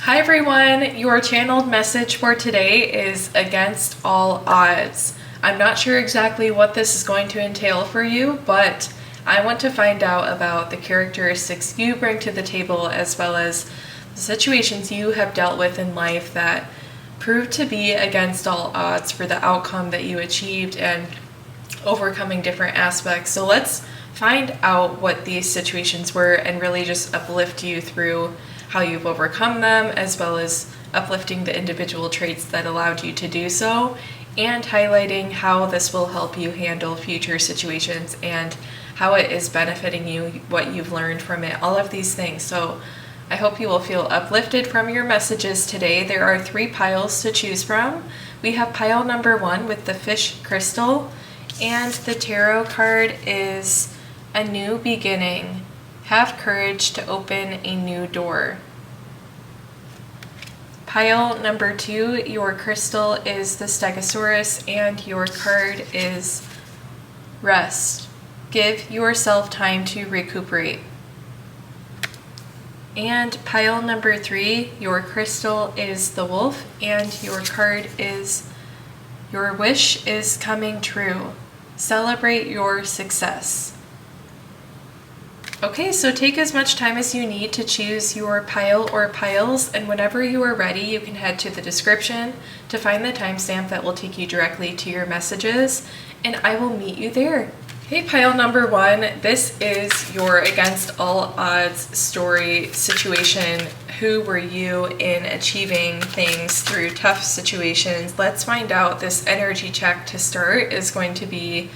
Hi everyone, your channeled message for today is against all odds. I'm not sure exactly what this is going to entail for you, but I want to find out about the characteristics you bring to the table as well as the situations you have dealt with in life that prove to be against all odds for the outcome that you achieved and overcoming different aspects. So let's find out what these situations were and really just uplift you through how you've overcome them, as well as uplifting the individual traits that allowed you to do so, and highlighting how this will help you handle future situations and how it is benefiting you, what you've learned from it, all of these things. So I hope you will feel uplifted from your messages today. There are 3 piles to choose from. We have pile number 1 with the fish crystal, and the tarot card is a new beginning. Have courage to open a new door. Pile number 2, your crystal is the Stegosaurus, and your card is rest. Give yourself time to recuperate. And pile number 3, your crystal is the wolf, and your card is your wish is coming true. Celebrate your success. Okay, so take as much time as you need to choose your pile or piles, and whenever you are ready, you can head to the description to find the timestamp that will take you directly to your messages, and I will meet you there. Okay, pile number 1, this is your against all odds story situation. Who were you in achieving things through tough situations? Let's find out. This energy check to start is going to be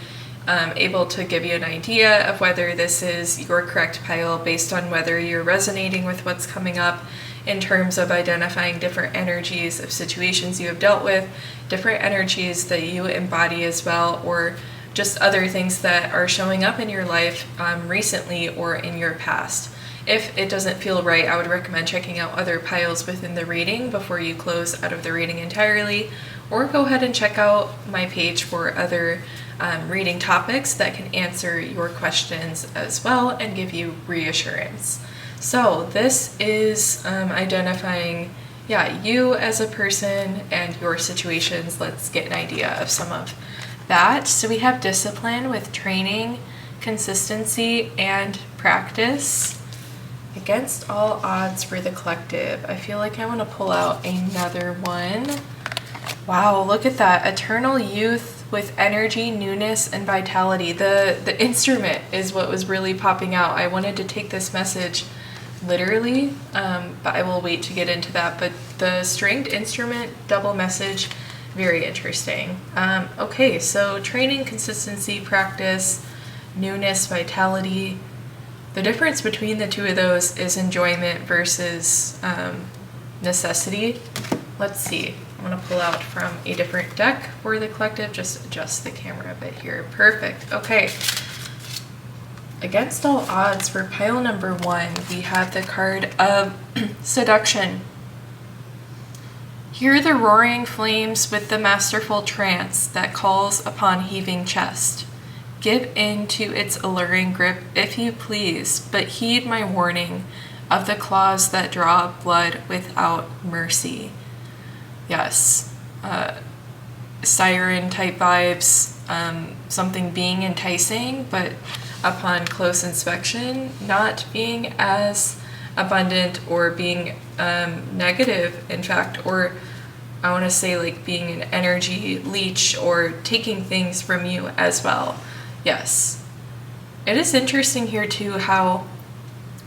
able to give you an idea of whether this is your correct pile based on whether you're resonating with what's coming up in terms of identifying different energies of situations you have dealt with, different energies that you embody as well, or just other things that are showing up in your life recently or in your past. If it doesn't feel right, I would recommend checking out other piles within the reading before you close out of the reading entirely, or go ahead and check out my page for other reading topics that can answer your questions as well and give you reassurance. So this is identifying, you as a person and your situations. Let's get an idea of some of that. So we have discipline with training, consistency, and practice. Against all odds for the collective. I feel like I want to pull out another one. Wow, look at that. Eternal youth with energy, newness, and vitality. The instrument is what was really popping out. I wanted to take this message literally, but I will wait to get into that. But the stringed instrument double message, very interesting. Okay, so training, consistency, practice, newness, vitality. The difference between the two of those is enjoyment versus necessity. Let's see. I'm going to pull out from a different deck for the collective. Just adjust the camera a bit here. Perfect. Okay. Against all odds for pile number 1, we have the card of seduction. Hear the roaring flames with the masterful trance that calls upon heaving chest. Give in to its alluring grip if you please, but heed my warning of the claws that draw blood without mercy. Yes, siren type vibes, something being enticing, but upon close inspection, not being as abundant or being negative, in fact, or I want to say like being an energy leech or taking things from you as well. Yes. It is interesting here too how,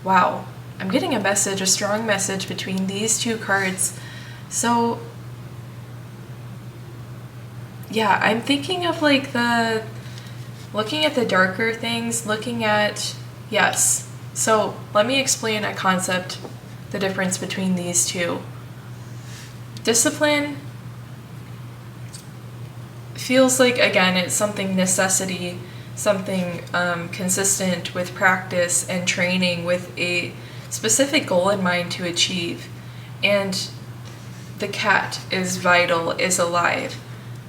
wow, I'm getting a message, a strong message between these 2 cards. So yeah, I'm thinking of like looking at the darker things, looking at, yes. So let me explain a concept, the difference between these 2. Discipline feels like, again, it's something necessity, something consistent with practice and training with a specific goal in mind to achieve. And the cat is vital, is alive.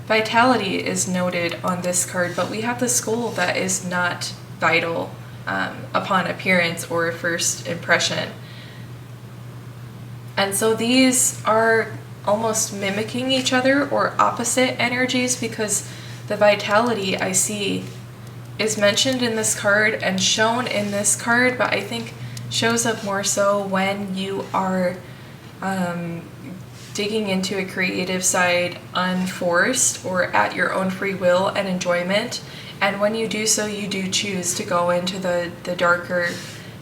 Vitality is noted on this card, but we have the skull that is not vital upon appearance or first impression. And so these are almost mimicking each other or opposite energies, because the vitality I see is mentioned in this card and shown in this card, but I think shows up more so when you are digging into a creative side unforced or at your own free will and enjoyment. And when you do so, you do choose to go into the darker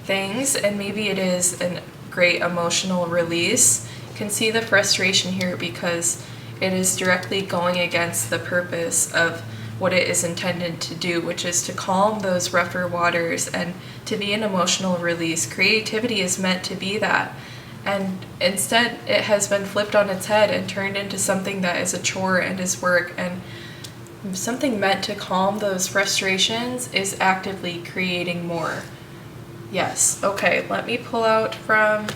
things, and maybe it is a great emotional release. You can see the frustration here because it is directly going against the purpose of what it is intended to do, which is to calm those rougher waters and to be an emotional release. Creativity is meant to be that. And instead, it has been flipped on its head and turned into something that is a chore and is work. And something meant to calm those frustrations is actively creating more. Yes. Okay, let me pull out from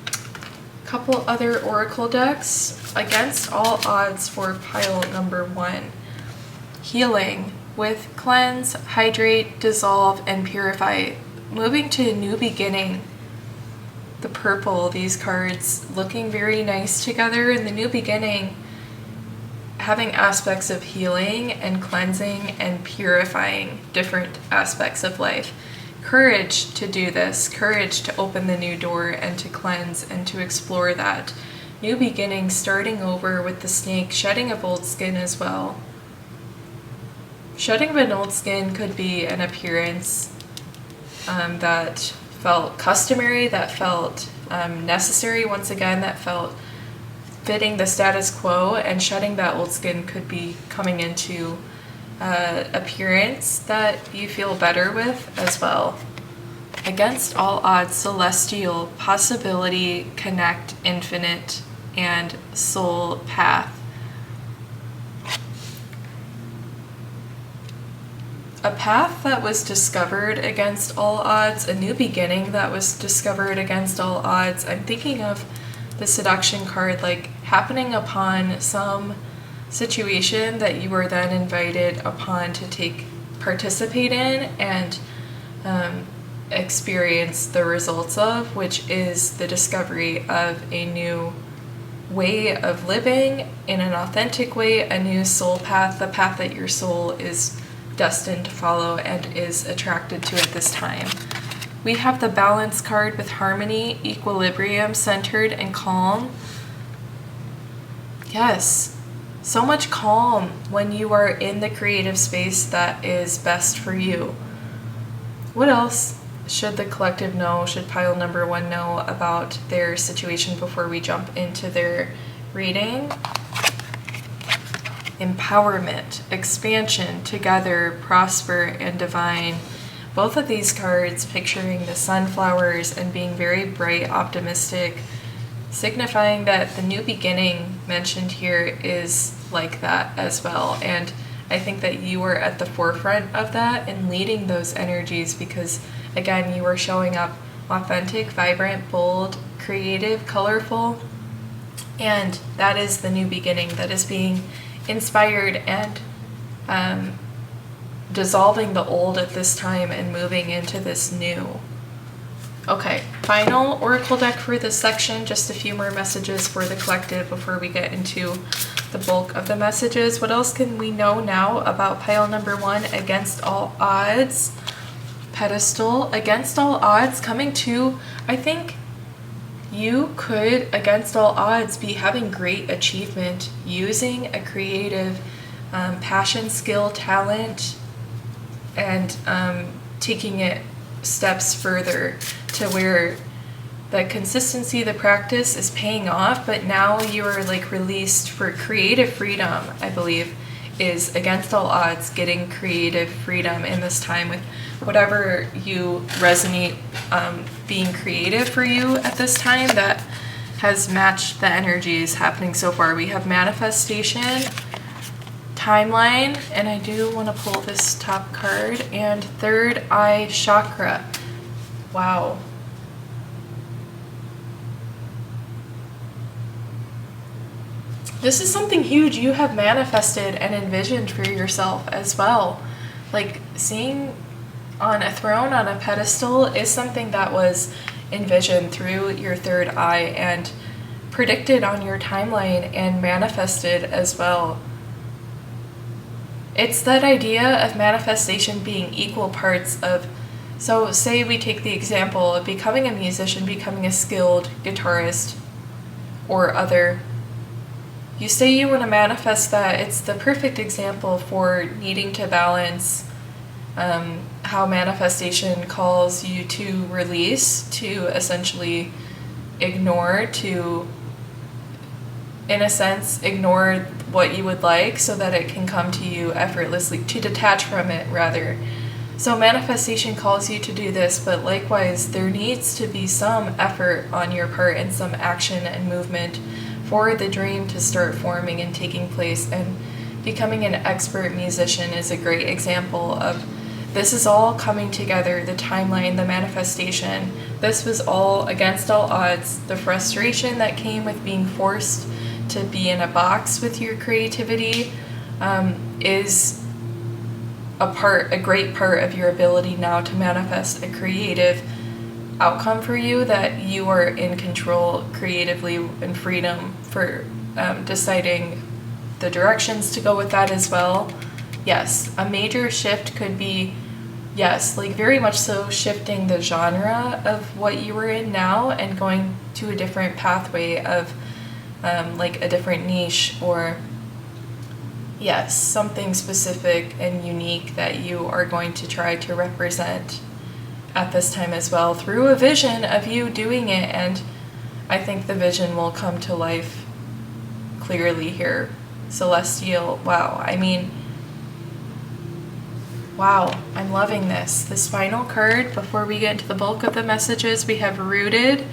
a couple other oracle decks. Against all odds for pile number 1. Healing with cleanse, hydrate, dissolve, and purify. Moving to a new beginning. The purple, these cards looking very nice together in the new beginning, having aspects of healing and cleansing and purifying different aspects of life. Courage to do this, courage to open the new door and to cleanse and to explore that. New beginning, starting over with the snake, shedding of old skin as well. Shedding of an old skin could be an appearance that felt customary, that felt necessary, once again, that felt fitting the status quo, and shedding that old skin could be coming into appearance that you feel better with as well. Against all odds, celestial, possibility, connect, infinite, and soul path. A path that was discovered against all odds, a new beginning that was discovered against all odds. I'm thinking of the seduction card, like happening upon some situation that you were then invited upon to participate in and experience the results of, which is the discovery of a new way of living in an authentic way, a new soul path, the path that your soul is destined to follow and is attracted to at this time. We have the balance card with harmony, equilibrium, centered, and calm. Yes, so much calm when you are in the creative space that is best for you. What else should the collective know, should pile number 1 know about their situation before we jump into their reading? Empowerment, expansion, together, prosper, and divine. Both of these cards picturing the sunflowers and being very bright, optimistic, signifying that the new beginning mentioned here is like that as well. And I think that you are at the forefront of that and leading those energies because, again, you are showing up authentic, vibrant, bold, creative, colorful, and that is the new beginning that is being inspired and dissolving the old at this time and moving into this new. Okay, final oracle deck for this section. Just a few more messages for the collective before we get into the bulk of the messages. What else can we know now about pile number 1, against all odds? Pedestal, against all odds, coming to, I think you could, against all odds, be having great achievement, using a creative passion, skill, talent, and taking it steps further to where the consistency, the practice is paying off, but now you're like released for creative freedom, I believe, is against all odds, getting creative freedom in this time with whatever you resonate being creative for you at this time that has matched the energies happening so far. We have manifestation, timeline, and I do want to pull this top card, and third eye chakra. Wow. This is something huge you have manifested and envisioned for yourself as well. Like seeing on a throne, on a pedestal, is something that was envisioned through your third eye, and predicted on your timeline and manifested as well. It's that idea of manifestation being equal parts of, so say we take the example of becoming a musician, becoming a skilled guitarist or other. You say you want to manifest that, it's the perfect example for needing to balance how manifestation calls you to release, to essentially ignore, to, in a sense, ignore what you would like so that it can come to you effortlessly, to detach from it rather. So manifestation calls you to do this, but likewise there needs to be some effort on your part and some action and movement for the dream to start forming and taking place. And becoming an expert musician is a great example of this is all coming together, the timeline, the manifestation. This was all against all odds. The frustration that came with being forced to be in a box with your creativity is a great part of your ability now to manifest a creative outcome for you, that you are in control creatively and freedom for deciding the directions to go with that as well. Yes, a major shift could be, yes, like very much so shifting the genre of what you were in now and going to a different pathway of like a different niche, or yes, something specific and unique that you are going to try to represent at this time as well through a vision of you doing it. And I think the vision will come to life clearly here. Celestial, wow, I mean, wow, I'm loving this. This final card, before we get into the bulk of the messages, we have Rooted.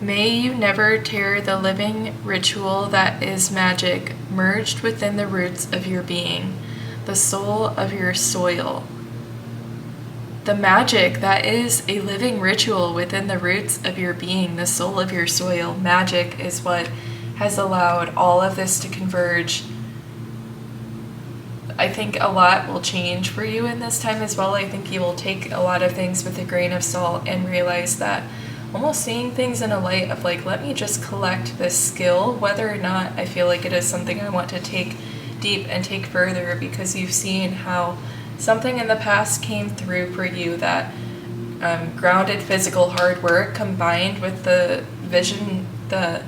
May you never tear the living ritual that is magic, merged within the roots of your being, the soul of your soil. The magic that is a living ritual within the roots of your being, the soul of your soil. Magic is what has allowed all of this to converge. I think a lot will change for you in this time as well. I think you will take a lot of things with a grain of salt and realize that almost seeing things in a light of like, let me just collect this skill, whether or not I feel like it is something I want to take deep and take further, because you've seen how something in the past came through for you, that grounded physical hard work combined with the vision, the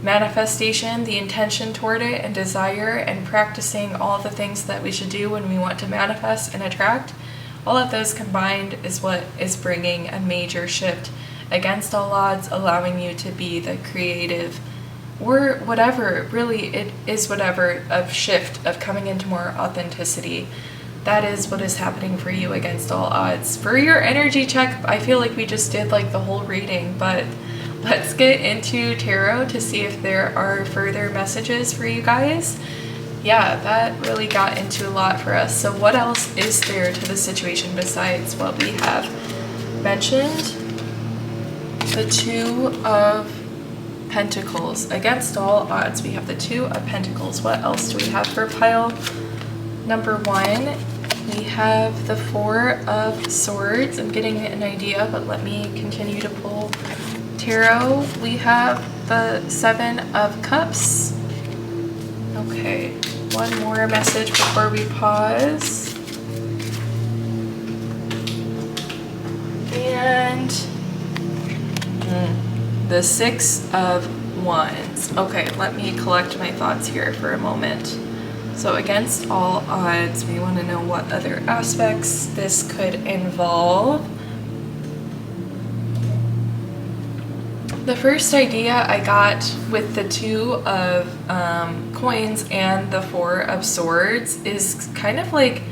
manifestation, the intention toward it, and desire, and practicing all the things that we should do when we want to manifest and attract. All of those combined is what is bringing a major shift against all odds, allowing you to be the creative, or whatever, really it is, whatever, of shift, of coming into more authenticity. That is what is happening for you against all odds. For your energy check, I feel like we just did like the whole reading, but let's get into tarot to see if there are further messages for you guys. Yeah, that really got into a lot for us. So what else is there to the situation besides what we have mentioned? The Two of Pentacles. Against all odds, we have the Two of Pentacles. What else do we have for pile number one? We have the Four of Swords. I'm getting an idea, but let me continue to pull tarot. We have the Seven of Cups. Okay, one more message before we pause. And the Six of Wands. Okay, let me collect my thoughts here for a moment. So against all odds, we want to know what other aspects this could involve. The first idea I got with the Two of Coins and the Four of Swords is kind of like,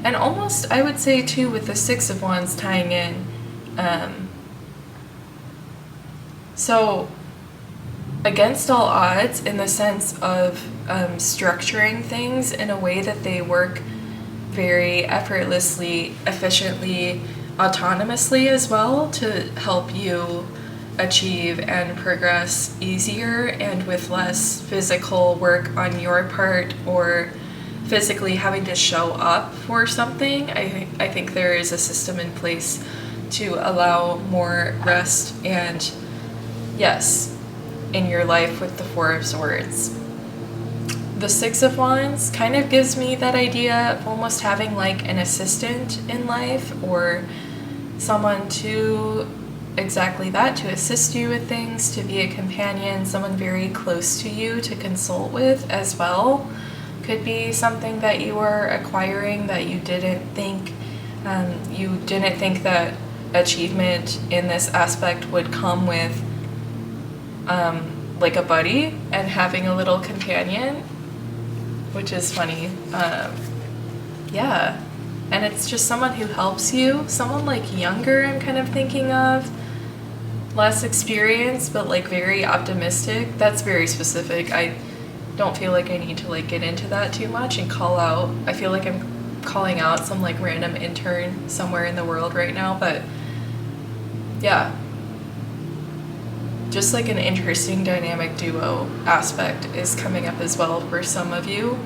and almost I would say too with the Six of Wands tying in. So against all odds, in the sense of structuring things in a way that they work very effortlessly, efficiently, autonomously as well, to help you achieve and progress easier and with less physical work on your part, or physically having to show up for something. I think there is a system in place to allow more rest and, yes, in your life with the Four of Swords. The Six of Wands kind of gives me that idea of almost having like an assistant in life, or someone to exactly that, to assist you with things, to be a companion, someone very close to you to consult with as well. Could be something that you are acquiring that you didn't think that achievement in this aspect would come with like a buddy and having a little companion, which is funny. Yeah, and it's just someone who helps you, someone like younger I'm kind of thinking of, less experienced but like very optimistic. That's very specific. I don't feel like I need to like get into that too much and call out. I feel like I'm calling out some like random intern somewhere in the world right now, but yeah, just like an interesting dynamic duo aspect is coming up as well for some of you.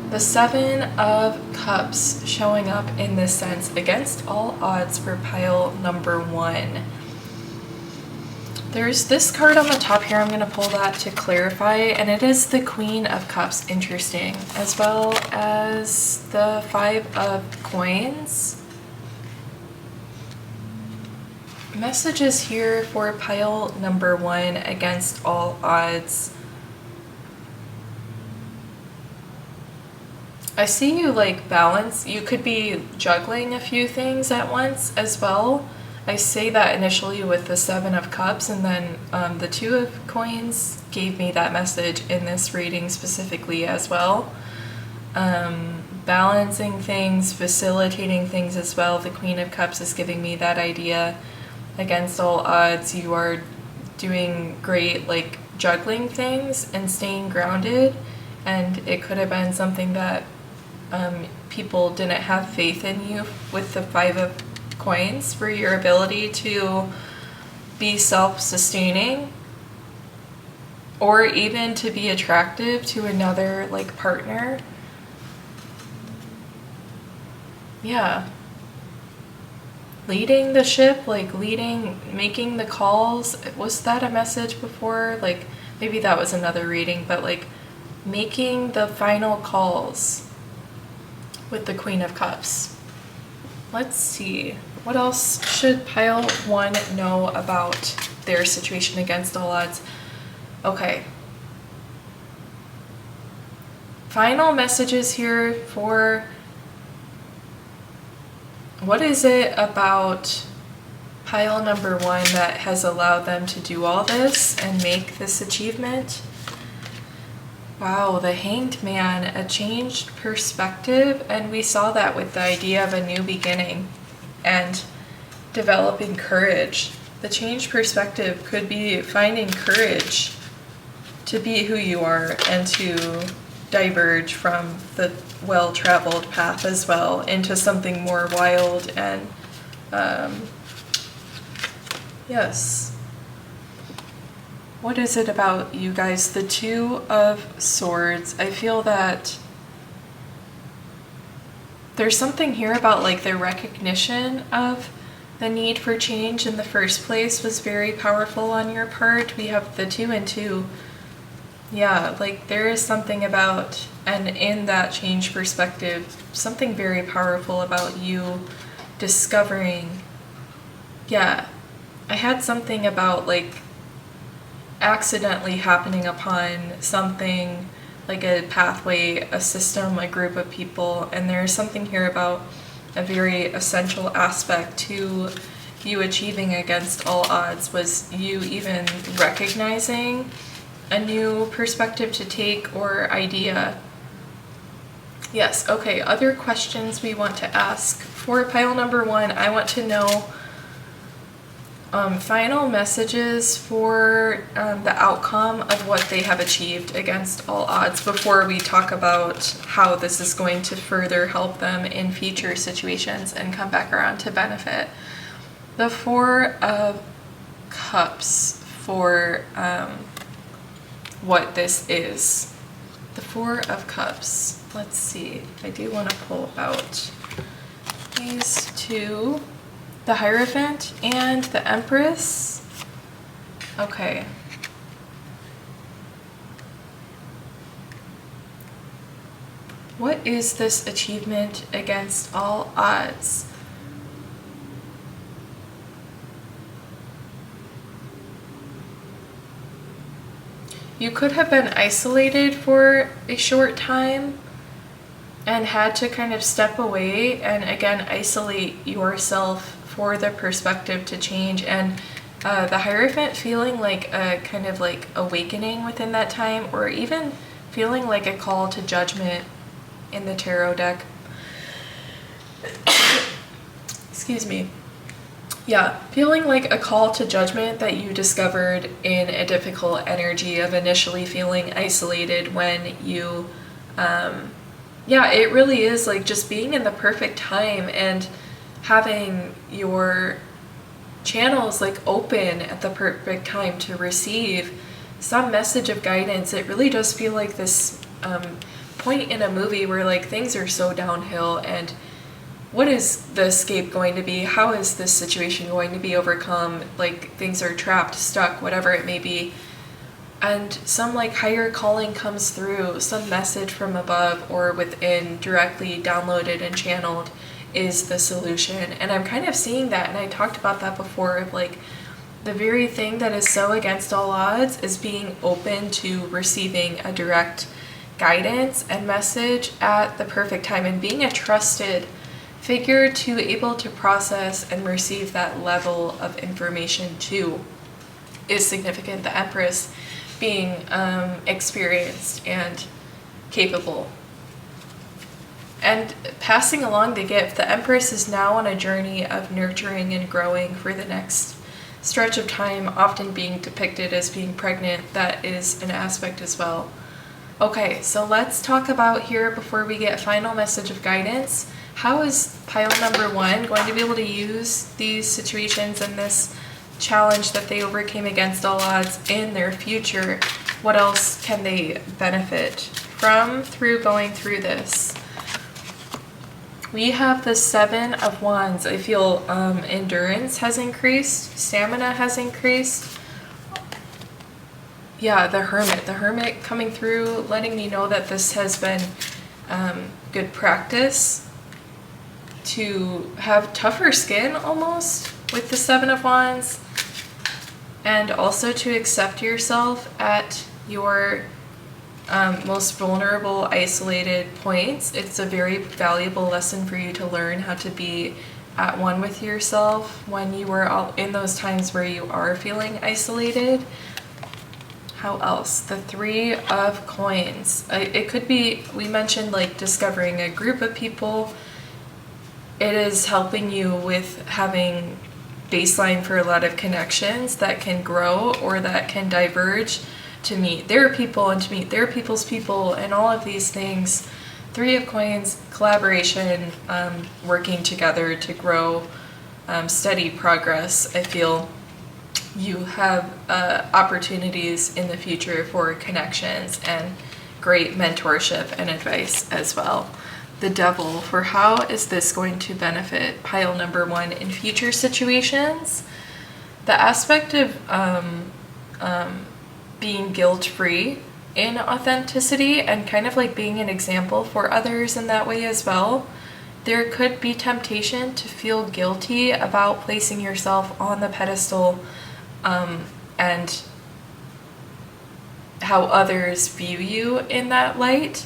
The Seven of Cups showing up in this sense against all odds for pile number 1. There's this card on the top here, I'm going to pull that to clarify, and it is the Queen of Cups, interesting, as well as the Five of Coins. Messages here for pile number 1 against all odds. I see you like balance, you could be juggling a few things at once as well. I say that initially with the Seven of Cups, and then the Two of Coins gave me that message in this reading specifically as well. Balancing things, facilitating things as well. The Queen of Cups is giving me that idea. Against all odds, you are doing great, like juggling things and staying grounded, and it could have been something that people didn't have faith in you with the Five of Coins for your ability to be self-sustaining or even to be attractive to another like partner. Yeah, leading the ship, like making the calls. Was that a message before? Like maybe that was another reading, but like making the final calls with the Queen of Cups. Let's see, what else should pile 1 know about their situation against all odds? Okay. Final messages here for what is it about pile number 1 that has allowed them to do all this and make this achievement? Wow, the Hanged Man, a changed perspective, and we saw that with the idea of a new beginning and developing courage. The changed perspective could be finding courage to be who you are and to diverge from the well-traveled path as well into something more wild and yes. What is it about you guys? The Two of Swords. I feel that there's something here about like the recognition of the need for change in the first place was very powerful on your part. We have the 2 and 2. Yeah, like there is something about, and in that change perspective, something very powerful about you discovering. Yeah, I had something about like accidentally happening upon something like a pathway, a system, a group of people, and there's something here about a very essential aspect to you achieving against all odds was you even recognizing a new perspective to take or idea. Yes, okay, other questions we want to ask. For pile number 1, I want to know final messages for the outcome of what they have achieved against all odds before we talk about how this is going to further help them in future situations and come back around to benefit. The Four of Cups for what this is. The Four of Cups. Let's see. I do want to pull out these two. The Hierophant and the Empress. Okay. What is this achievement against all odds? You could have been isolated for a short time and had to kind of step away and again isolate yourself for the perspective to change. And the Hierophant feeling like a kind of like awakening within that time, or even feeling like a call to judgment in the tarot deck. Excuse me. Yeah, feeling like a call to judgment that you discovered in a difficult energy of initially feeling isolated when you, yeah, it really is like just being in the perfect time and having your channels like open at the perfect time to receive some message of guidance. It really does feel like this point in a movie where like things are so downhill, and what is the escape going to be? How is this situation going to be overcome? Like things are trapped, stuck, whatever it may be. And some like higher calling comes through, some message from above or within directly downloaded and channeled is the solution. And I'm kind of seeing that, and I talked about that before, of like the very thing that is so against all odds is being open to receiving a direct guidance and message at the perfect time, and being a trusted figure to able to process and receive that level of information too is significant. The Empress being experienced and capable. And passing along the gift, the Empress is now on a journey of nurturing and growing for the next stretch of time, often being depicted as being pregnant. That is an aspect as well. Okay, so let's talk about here, before we get final message of guidance, how is pile number 1 going to be able to use these situations and this challenge that they overcame against all odds in their future? What else can they benefit from through going through this? We have the 7 of Wands. I feel endurance has increased, stamina has increased. Yeah, the Hermit. The Hermit coming through, letting me know that this has been good practice to have tougher skin almost with the 7 of Wands, and also to accept yourself at your most vulnerable, isolated points. It's a very valuable lesson for you to learn how to be at one with yourself when you are all in those times where you are feeling isolated. How else? The 3 of Coins. It could be, we mentioned like discovering a group of people. It is helping you with having baseline for a lot of connections that can grow or that can diverge to meet their people and to meet their people's people, and all of these things. 3 of Coins, collaboration, working together to grow, steady progress. I feel you have opportunities in the future for connections and great mentorship and advice as well. The Devil, for how is this going to benefit pile number 1 in future situations? The aspect of being guilt-free in authenticity and kind of like being an example for others in that way as well. There could be temptation to feel guilty about placing yourself on the pedestal and how others view you in that light.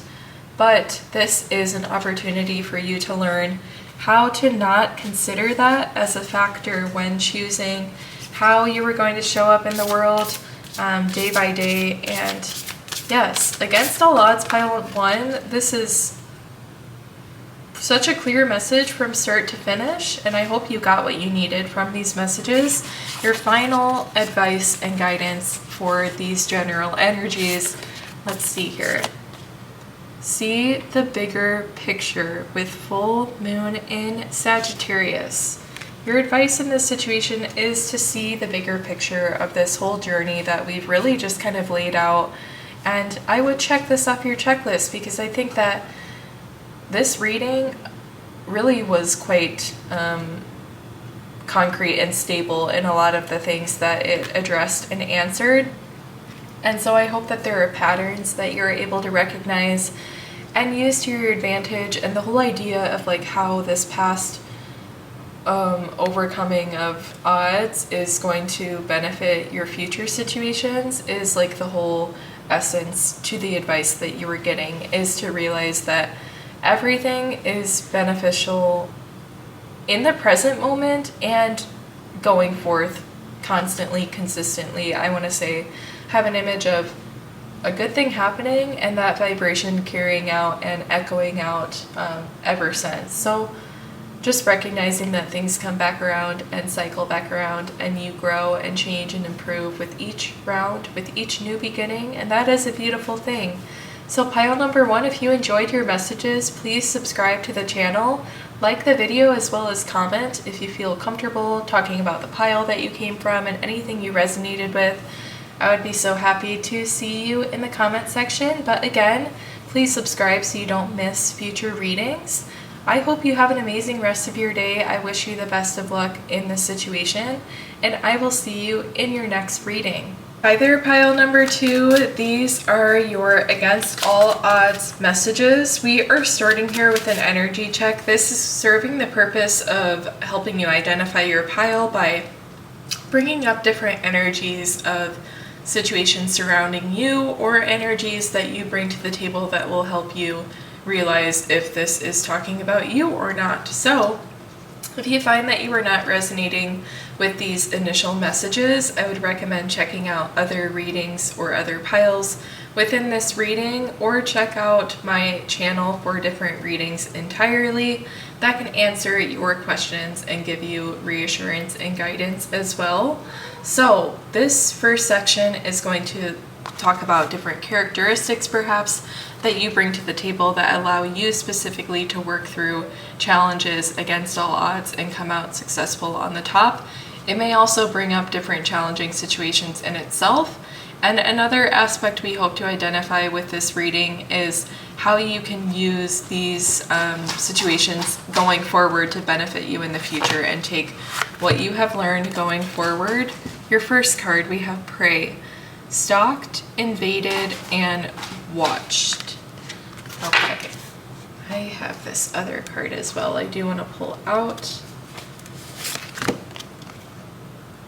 But this is an opportunity for you to learn how to not consider that as a factor when choosing how you are going to show up in the world day by day. And yes, against all odds, pile 1, this is such a clear message from start to finish, and I hope you got what you needed from these messages. Your final advice and guidance for these general energies. Let's see here. See the bigger picture with full moon in Sagittarius. Your advice in this situation is to see the bigger picture of this whole journey that we've really just kind of laid out. And I would check this off your checklist, because I think that this reading really was quite concrete and stable in a lot of the things that it addressed and answered. And so I hope that there are patterns that you're able to recognize and use to your advantage. And the whole idea of like how this past overcoming of odds is going to benefit your future situations is like the whole essence to the advice that you were getting, is to realize that everything is beneficial in the present moment and going forth constantly, consistently. I want to say, have an image of a good thing happening and that vibration carrying out and echoing out ever since. So just recognizing that things come back around and cycle back around, and you grow and change and improve with each round, with each new beginning, and that is a beautiful thing. So pile number 1, if you enjoyed your messages, please subscribe to the channel, like the video, as well as comment if you feel comfortable talking about the pile that you came from and anything you resonated with. I would be so happy to see you in the comment section. But again, please subscribe so you don't miss future readings. I hope you have an amazing rest of your day. I wish you the best of luck in this situation, and I will see you in your next reading. Hi there, pile number 2. These are your against all odds messages. We are starting here with an energy check. This is serving the purpose of helping you identify your pile by bringing up different energies of situations surrounding you, or energies that you bring to the table that will help you realize if this is talking about you or not. So if you find that you are not resonating with these initial messages, I would recommend checking out other readings or other piles within this reading, or check out my channel for different readings entirely that can answer your questions and give you reassurance and guidance as well. So this first section is going to talk about different characteristics perhaps that you bring to the table that allow you specifically to work through challenges against all odds and come out successful on the top. It may also bring up different challenging situations in itself. And another aspect we hope to identify with this reading is how you can use these situations going forward to benefit you in the future and take what you have learned going forward. Your first card, we have Prey. Stalked, invaded, and watched. Okay, I have this other card as well I do want to pull out.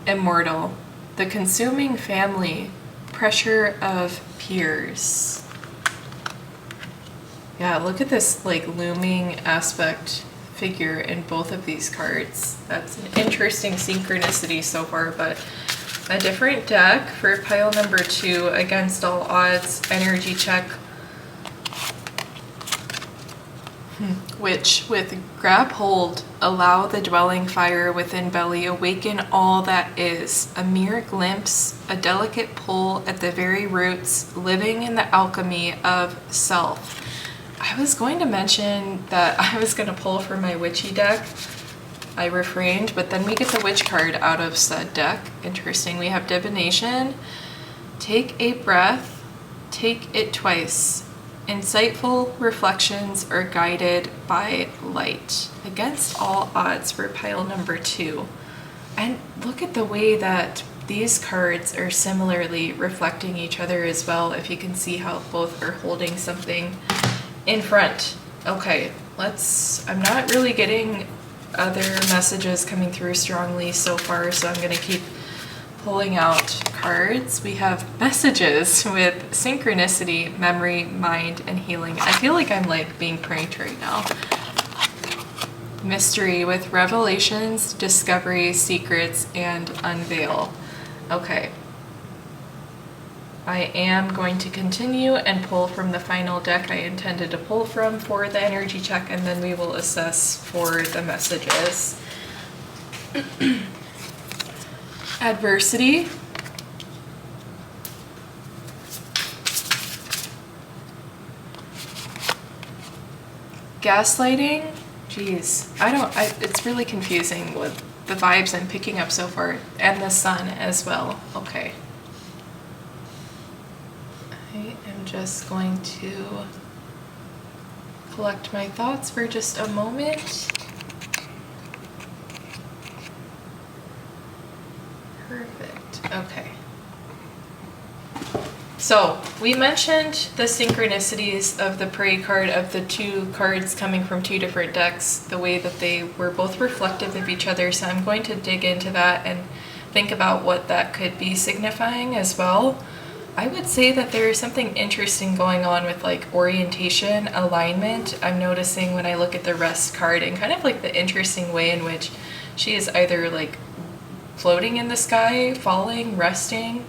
Immortal. The consuming family. Pressure of peers. Yeah, look at this like looming aspect figure in both of these cards. That's an interesting synchronicity so far, but a different deck for pile number 2, against all odds energy check, which with grab hold, allow the dwelling fire within belly, awaken all that is, a mere glimpse, a delicate pull at the very roots, living in the alchemy of self. I was going to mention that I was going to pull from my witchy deck. I refrained, but then we get the witch card out of said deck. Interesting. We have divination. Take a breath. Take it twice. Insightful reflections are guided by light. Against all odds for pile number 2. And look at the way that these cards are similarly reflecting each other as well, if you can see how both are holding something in front. Okay, I'm not really getting other messages coming through strongly so far, so I'm going to keep pulling out cards. We have messages with synchronicity, memory, mind, and healing. I feel like I'm like being pranked right now. Mystery with revelations, discovery, secrets, and unveil. Okay. I am going to continue and pull from the final deck I intended to pull from for the energy check, and then we will assess for the messages. Adversity. Gaslighting. Jeez, it's really confusing with the vibes I'm picking up so far, and the sun as well. Okay. I am just going to collect my thoughts for just a moment. Perfect. Okay. So we mentioned the synchronicities of the prey card, of the two cards coming from two different decks, the way that they were both reflective of each other. So I'm going to dig into that and think about what that could be signifying as well. I would say that there is something interesting going on with like orientation, alignment. I'm noticing when I look at the rest card, and kind of like the interesting way in which she is either like floating in the sky, falling, resting.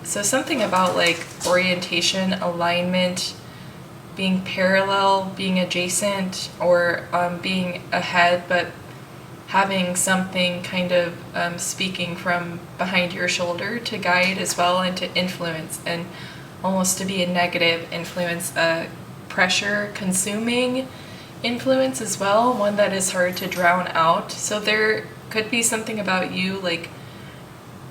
So something about like orientation, alignment, being parallel, being adjacent, or being ahead, but having something kind of speaking from behind your shoulder to guide as well, and to influence, and almost to be a negative influence, a pressure consuming influence as well, one that is hard to drown out. So there could be something about you like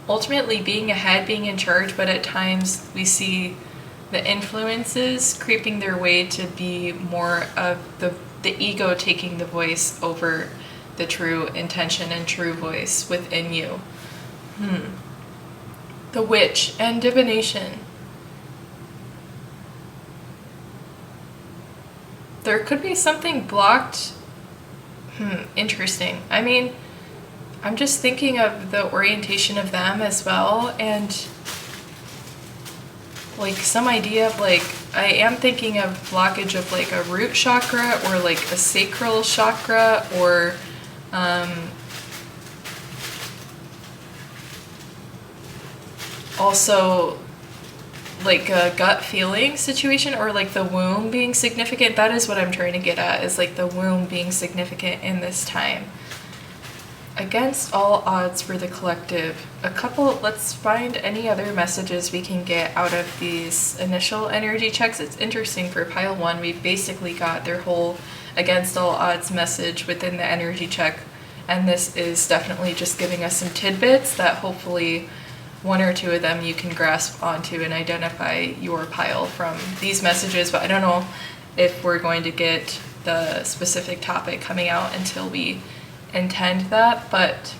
ultimately being ahead, being in charge, but at times we see the influences creeping their way to be more of the ego taking the voice over the true intention and true voice within you. The witch and divination. There could be something blocked. Interesting. I mean, I'm just thinking of the orientation of them as well, and like some idea of like, I am thinking of blockage of like a root chakra or like a sacral chakra, or also like a gut feeling situation, or like the womb being significant. That is what I'm trying to get at, is like the womb being significant in this time. Against all odds for the collective. Let's find any other messages we can get out of these initial energy checks. It's interesting for pile 1, we've basically got their whole against all odds message within the energy check, and this is definitely just giving us some tidbits that hopefully one or two of them you can grasp onto and identify your pile from these messages, but I don't know if we're going to get the specific topic coming out until we intend that. But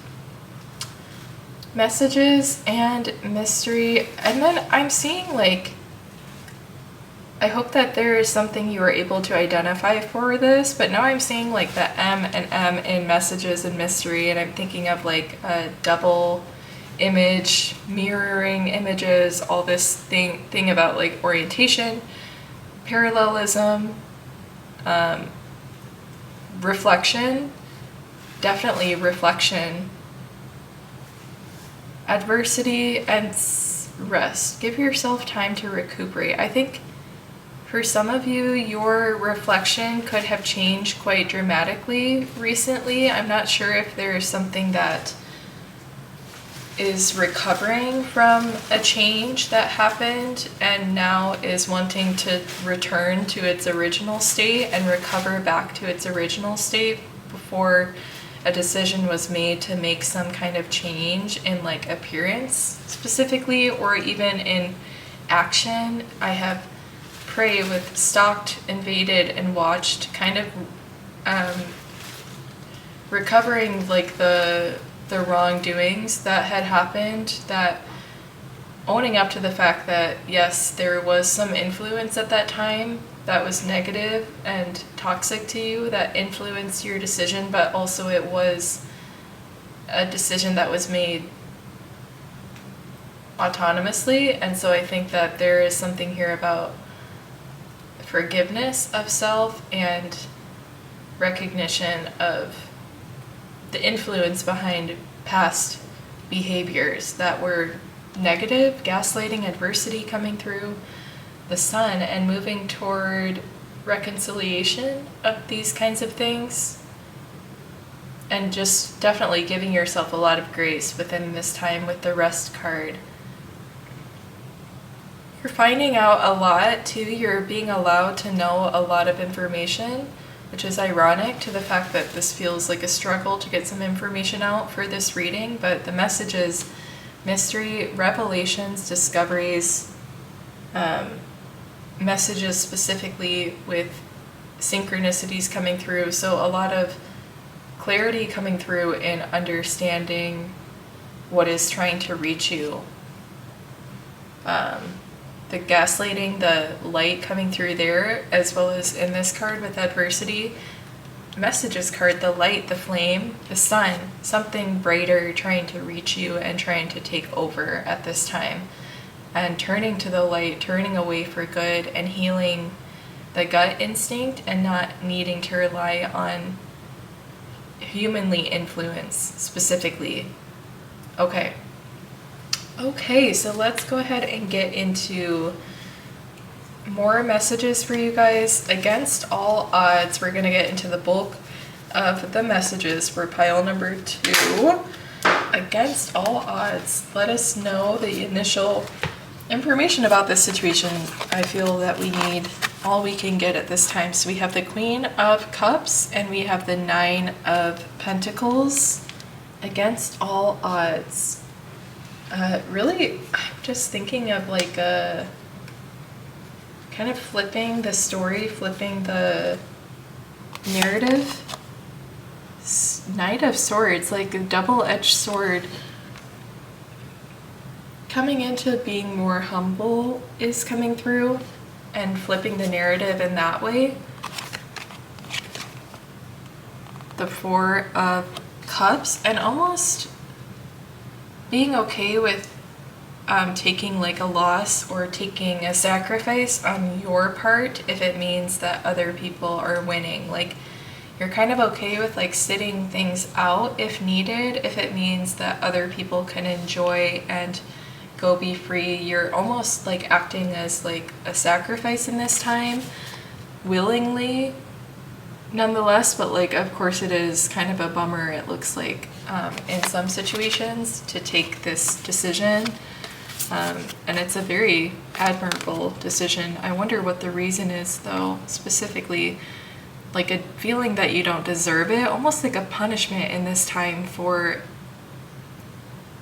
messages and mystery, and then I'm seeing like, I hope that there is something you are able to identify for this, but now I'm seeing like the M and M in messages and mystery, and I'm thinking of like a double image, mirroring images, all this thing about like orientation, parallelism, reflection, definitely reflection, adversity, and rest. Give yourself time to recuperate. I think for some of you, your reflection could have changed quite dramatically recently. I'm not sure if there is something that is recovering from a change that happened and now is wanting to return to its original state and recover back to its original state before a decision was made to make some kind of change in like appearance specifically, or even in action. I have prey with stalked, invaded, and watched, kind of recovering like the wrongdoings that had happened, that owning up to the fact that yes, there was some influence at that time that was negative and toxic to you that influenced your decision, but also it was a decision that was made autonomously. And so I think that there is something here about forgiveness of self and recognition of the influence behind past behaviors that were negative, gaslighting, adversity coming through the sun, and moving toward reconciliation of these kinds of things, and just definitely giving yourself a lot of grace within this time with the rest card. You're finding out a lot too. You're being allowed to know a lot of information, which is ironic to the fact that this feels like a struggle to get some information out for this reading, but the message is mystery, revelations, discoveries, messages specifically with synchronicities coming through. So a lot of clarity coming through in understanding what is trying to reach you. the gaslighting, the light coming through there, as well as in this card with adversity. Messages card, the light, the flame, the sun, something brighter trying to reach you and trying to take over at this time. And turning to the light, turning away for good, and healing the gut instinct and not needing to rely on humanly influence specifically. Okay, so let's go ahead and get into more messages for you guys. Against all odds, we're going to get into the bulk of the messages for pile number 2. Against all odds, let us know the initial information about this situation. I feel that we need all we can get at this time. So we have the Queen of Cups and we have the 9 of Pentacles. Against all odds. Really, I'm just thinking of like a kind of flipping the story, flipping the narrative. Knight of Swords, like a double-edged sword. Coming into being more humble is coming through and flipping the narrative in that way. The 4 of Cups and almost being okay with taking like a loss or taking a sacrifice on your part if it means that other people are winning. Like you're kind of okay with like sitting things out if needed, if it means that other people can enjoy and go be free. You're almost like acting as like a sacrifice in this time, willingly nonetheless, but like of course it is kind of a bummer, it looks like, in some situations to take this decision. And it's a very admirable decision. I wonder what the reason is though, specifically. Like a feeling that you don't deserve it, almost like a punishment in this time for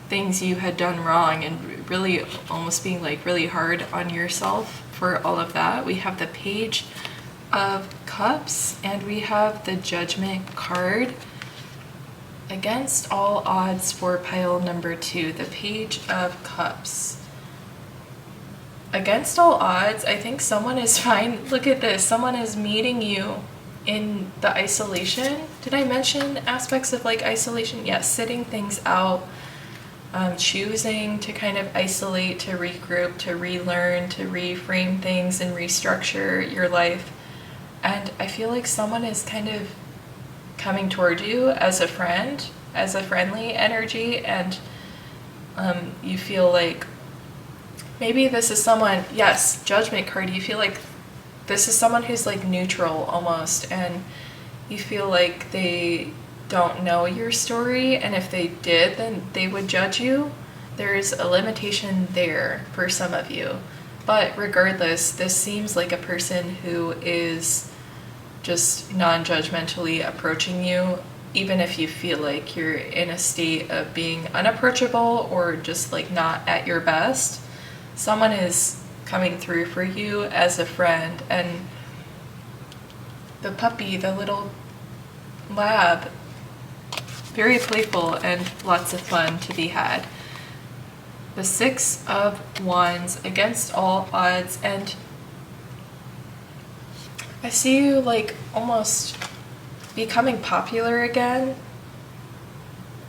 things you had done wrong and really almost being like really hard on yourself for all of that. We have the Page of Cups and we have the Judgment card. Against all odds for pile number 2, the Page of Cups. Against all odds, I think someone is fine. Look at this. Someone is meeting you in the isolation. Did I mention aspects of like isolation? Yes, sitting things out, choosing to kind of isolate, to regroup, to relearn, to reframe things and restructure your life. And I feel like someone is kind of coming toward you as a friend, as a friendly energy, and you feel like maybe this is someone, yes, Judgment card, you feel like this is someone who's like neutral almost, and you feel like they don't know your story, and if they did, then they would judge you. There's a limitation there for some of you. But regardless, this seems like a person who is just non-judgmentally approaching you, even if you feel like you're in a state of being unapproachable or just like not at your best. Someone is coming through for you as a friend, and the puppy, the little lab, very playful and lots of fun to be had. The 6 of Wands, against all odds, and I see you like almost becoming popular again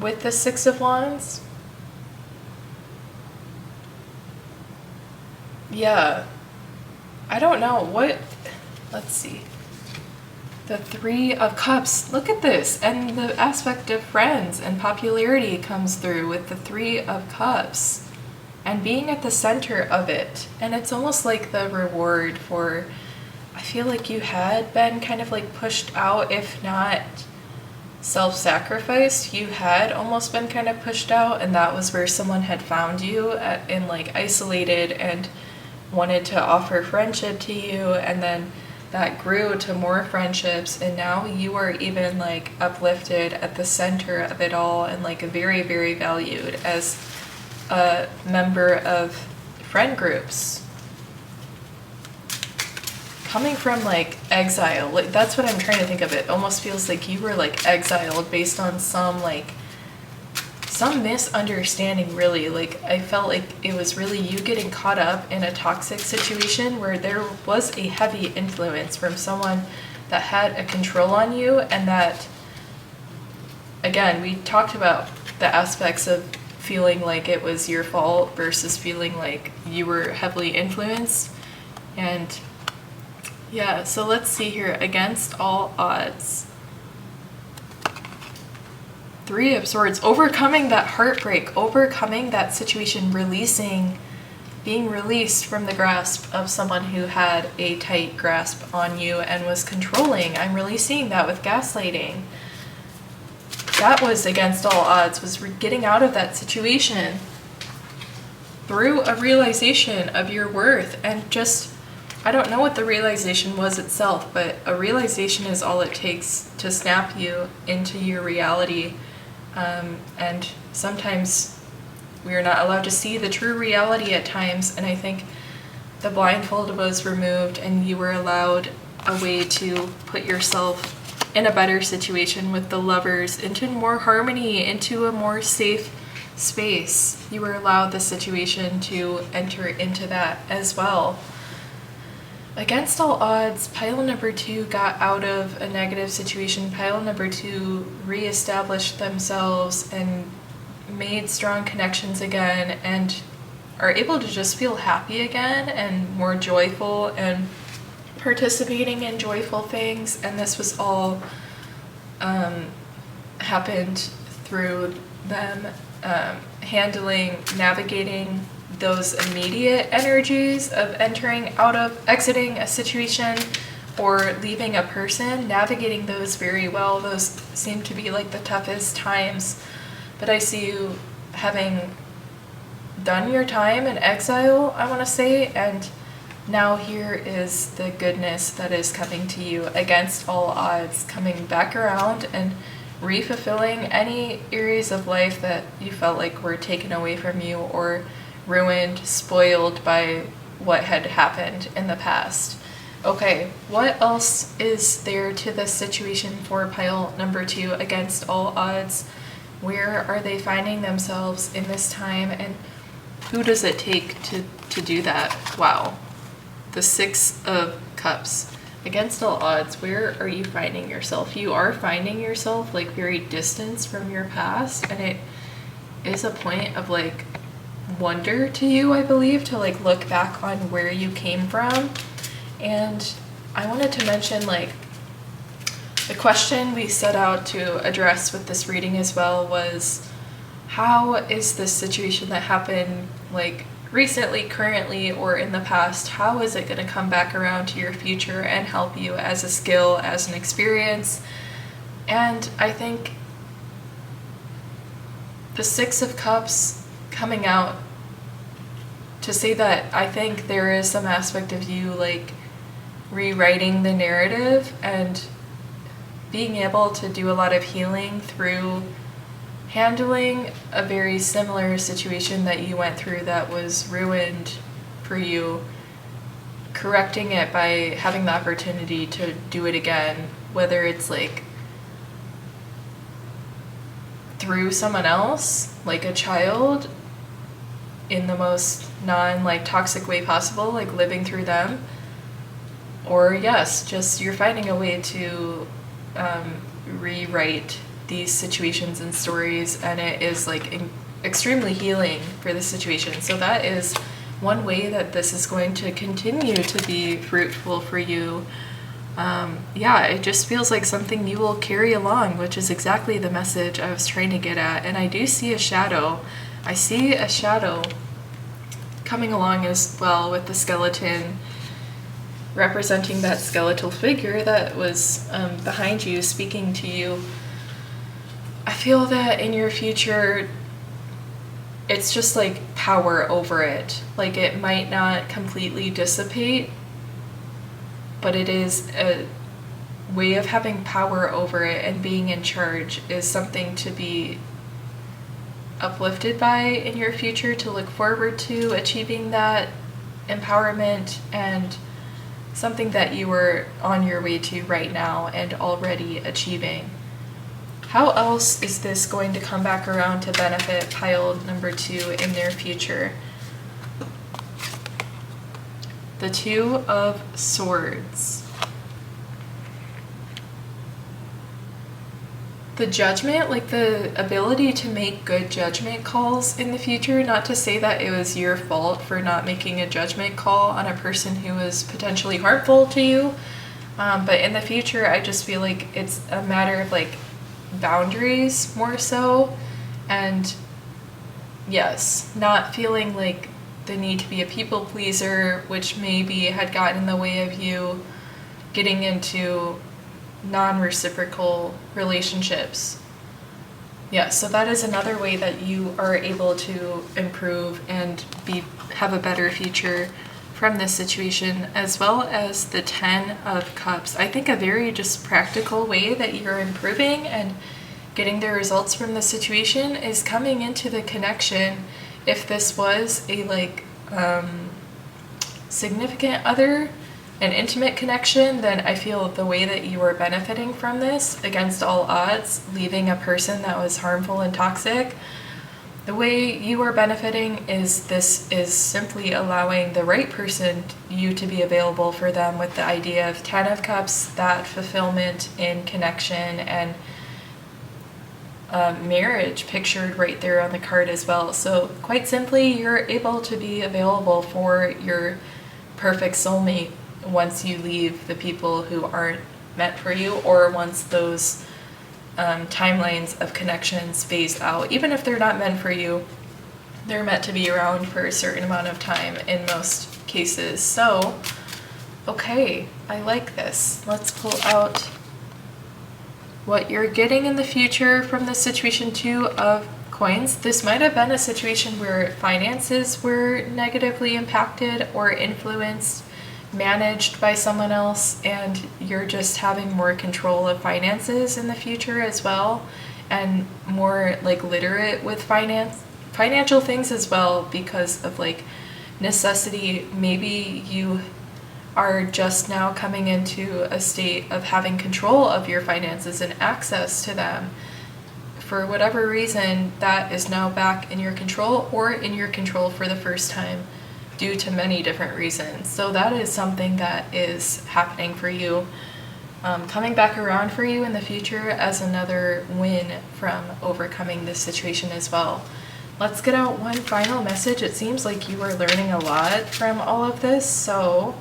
with the 6 of Wands. Yeah, I don't know what, let's see. The 3 of Cups, look at this, and the aspect of friends and popularity comes through with the 3 of Cups and being at the center of it. And it's almost like the reward for, I feel like you had been kind of like pushed out, if not self-sacrificed, you had almost been kind of pushed out, and that was where someone had found you and like isolated and wanted to offer friendship to you, and then that grew to more friendships, and now you are even like uplifted at the center of it all and like very, very valued as a member of friend groups. Coming from like exile, like that's what I'm trying to think of. It almost feels like you were like exiled based on some like some misunderstanding, really. Like, I felt like it was really you getting caught up in a toxic situation where there was a heavy influence from someone that had a control on you, and that, again, we talked about the aspects of feeling like it was your fault versus feeling like you were heavily influenced. And yeah, so let's see here. Against all odds. 3 of Swords. Overcoming that heartbreak, overcoming that situation, being released from the grasp of someone who had a tight grasp on you and was controlling. I'm really seeing that with gaslighting. That was against all odds, was getting out of that situation through a realization of your worth. And just, I don't know what the realization was itself, but a realization is all it takes to snap you into your reality. And sometimes we are not allowed to see the true reality at times, and I think the blindfold was removed and you were allowed a way to put yourself in a better situation with the lovers, into more harmony, into a more safe space. You were allowed the situation to enter into that as well. Against all odds, pile number 2 got out of a negative situation. Pile number 2 reestablished themselves and made strong connections again, and are able to just feel happy again and more joyful and participating in joyful things. And this was all happened through them navigating those immediate energies of exiting a situation or leaving a person, navigating those very well. Those seem to be like the toughest times. But I see you having done your time in exile, I want to say, and now here is the goodness that is coming to you against all odds, coming back around and re-fulfilling any areas of life that you felt like were taken away from you or ruined, spoiled by what had happened in the past. Okay, what else is there to this situation for pile number 2 against all odds? Where are they finding themselves in this time, and who does it take to do that? Wow. The 6 of Cups. Against all odds, where are you finding yourself? You are finding yourself like very distanced from your past, and it is a point of like wonder to you, I believe, to like look back on where you came from. And I wanted to mention, like, the question we set out to address with this reading as well was, how is this situation that happened like recently, currently, or in the past, how is it going to come back around to your future and help you as a skill, as an experience? And I think the 6 of Cups coming out to say that I think there is some aspect of you like rewriting the narrative and being able to do a lot of healing through handling a very similar situation that you went through that was ruined for you, correcting it by having the opportunity to do it again, whether it's like through someone else, like a child, in the most toxic way possible, like living through them, or yes, just you're finding a way to rewrite these situations and stories, and it is like extremely healing for the situation. So that is one way that this is going to continue to be fruitful for you. It just feels like something you will carry along, which is exactly the message I was trying to get at. And I do see a shadow. I see a shadow coming along as well, with the skeleton representing that skeletal figure that was behind you, speaking to you. I feel that in your future, it's just like power over it. Like, it might not completely dissipate, but it is a way of having power over it, and being in charge is something to be uplifted by in your future, to look forward to achieving that empowerment, and something that you are on your way to right now and already achieving. How else is this going to come back around to benefit pile number 2 in their future? The 2 of Swords. The judgment, like the ability to make good judgment calls in the future, not to say that it was your fault for not making a judgment call on a person who was potentially harmful to you, but in the future I just feel like it's a matter of like boundaries more so, and yes, not feeling like the need to be a people pleaser, which maybe had gotten in the way of you getting into non-reciprocal relationships. Yeah, so that is another way that you are able to improve and have a better future from this situation, as well as the 10 of Cups. I think a very just practical way that you're improving and getting the results from the situation is coming into the connection. If this was a significant other, an intimate connection, then I feel the way that you are benefiting from this against all odds, leaving a person that was harmful and toxic, the way you are benefiting is this is simply allowing the right person, you, to be available for them, with the idea of 10 of Cups, that fulfillment in connection and marriage pictured right there on the card as well. So quite simply, you're able to be available for your perfect soulmate once you leave the people who aren't meant for you, or once those timelines of connections phase out. Even if they're not meant for you, they're meant to be around for a certain amount of time in most cases. So, okay, I like this. Let's pull out what you're getting in the future from this situation. 2 of Coins. This might have been a situation where finances were negatively impacted or influenced, managed by someone else, and you're just having more control of finances in the future as well, and more like literate with financial things as well, because of like necessity. Maybe you are just now coming into a state of having control of your finances and access to them. For whatever reason, that is now back in your control, or in your control for the first time, due to many different reasons. So that is something that is happening for you, coming back around for you in the future as another win from overcoming this situation as well. Let's get out one final message. It seems like you are learning a lot from all of this. So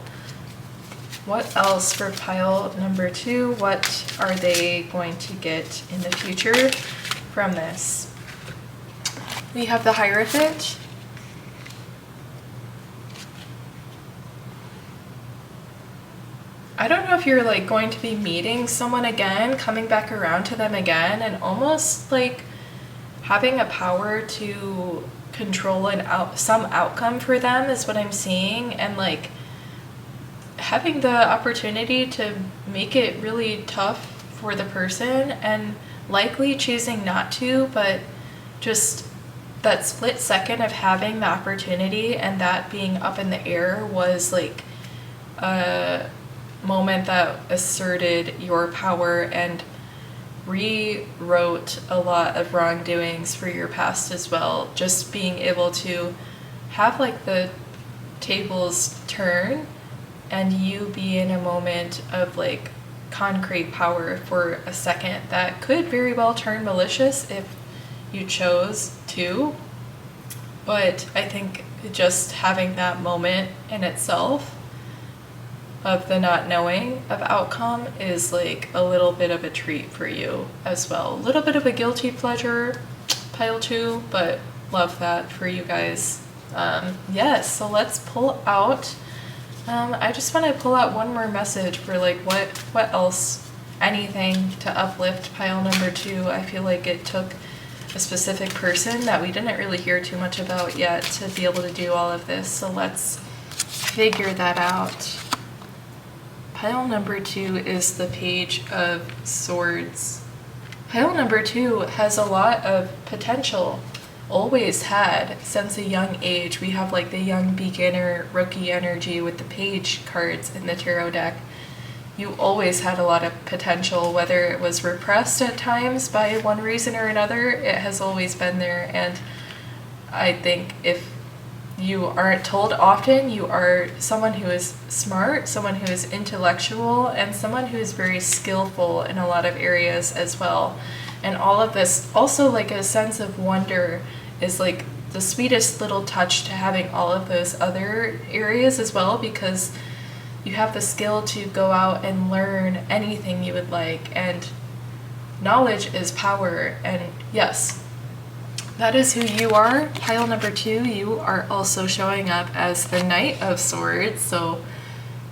what else for pile number 2? What are they going to get in the future from this? We have the Hierophant. I don't know if you're like going to be meeting someone again, coming back around to them again, and almost like having a power to control some outcome for them is what I'm seeing, and like having the opportunity to make it really tough for the person, and likely choosing not to, but just that split second of having the opportunity and that being up in the air was like a moment that asserted your power and rewrote a lot of wrongdoings for your past as well. Just being able to have like the tables turn and you be in a moment of like concrete power for a second that could very well turn malicious if you chose to. But I think just having that moment in itself of the not knowing of outcome is like a little bit of a treat for you as well. A little bit of a guilty pleasure, pile 2, but love that for you guys. Yes, so let's pull out. I just want to pull out one more message for like what else, anything to uplift pile number 2. I feel like it took a specific person that we didn't really hear too much about yet to be able to do all of this. So let's figure that out. Pile number 2 is the Page of Swords. Pile number 2 has a lot of potential, always had since a young age. We have like the young beginner rookie energy with the Page cards in the tarot deck. you always had a lot of potential, whether it was repressed at times by one reason or another. It has always been there, and I think if you aren't told often, you are someone who is smart, someone who is intellectual, and someone who is very skillful in a lot of areas as well. And all of this, also like a sense of wonder, is like the sweetest little touch to having all of those other areas as well, because you have the skill to go out and learn anything you would like, and knowledge is power. And yes, that is who you are. Pile number 2, you are also showing up as the Knight of Swords, so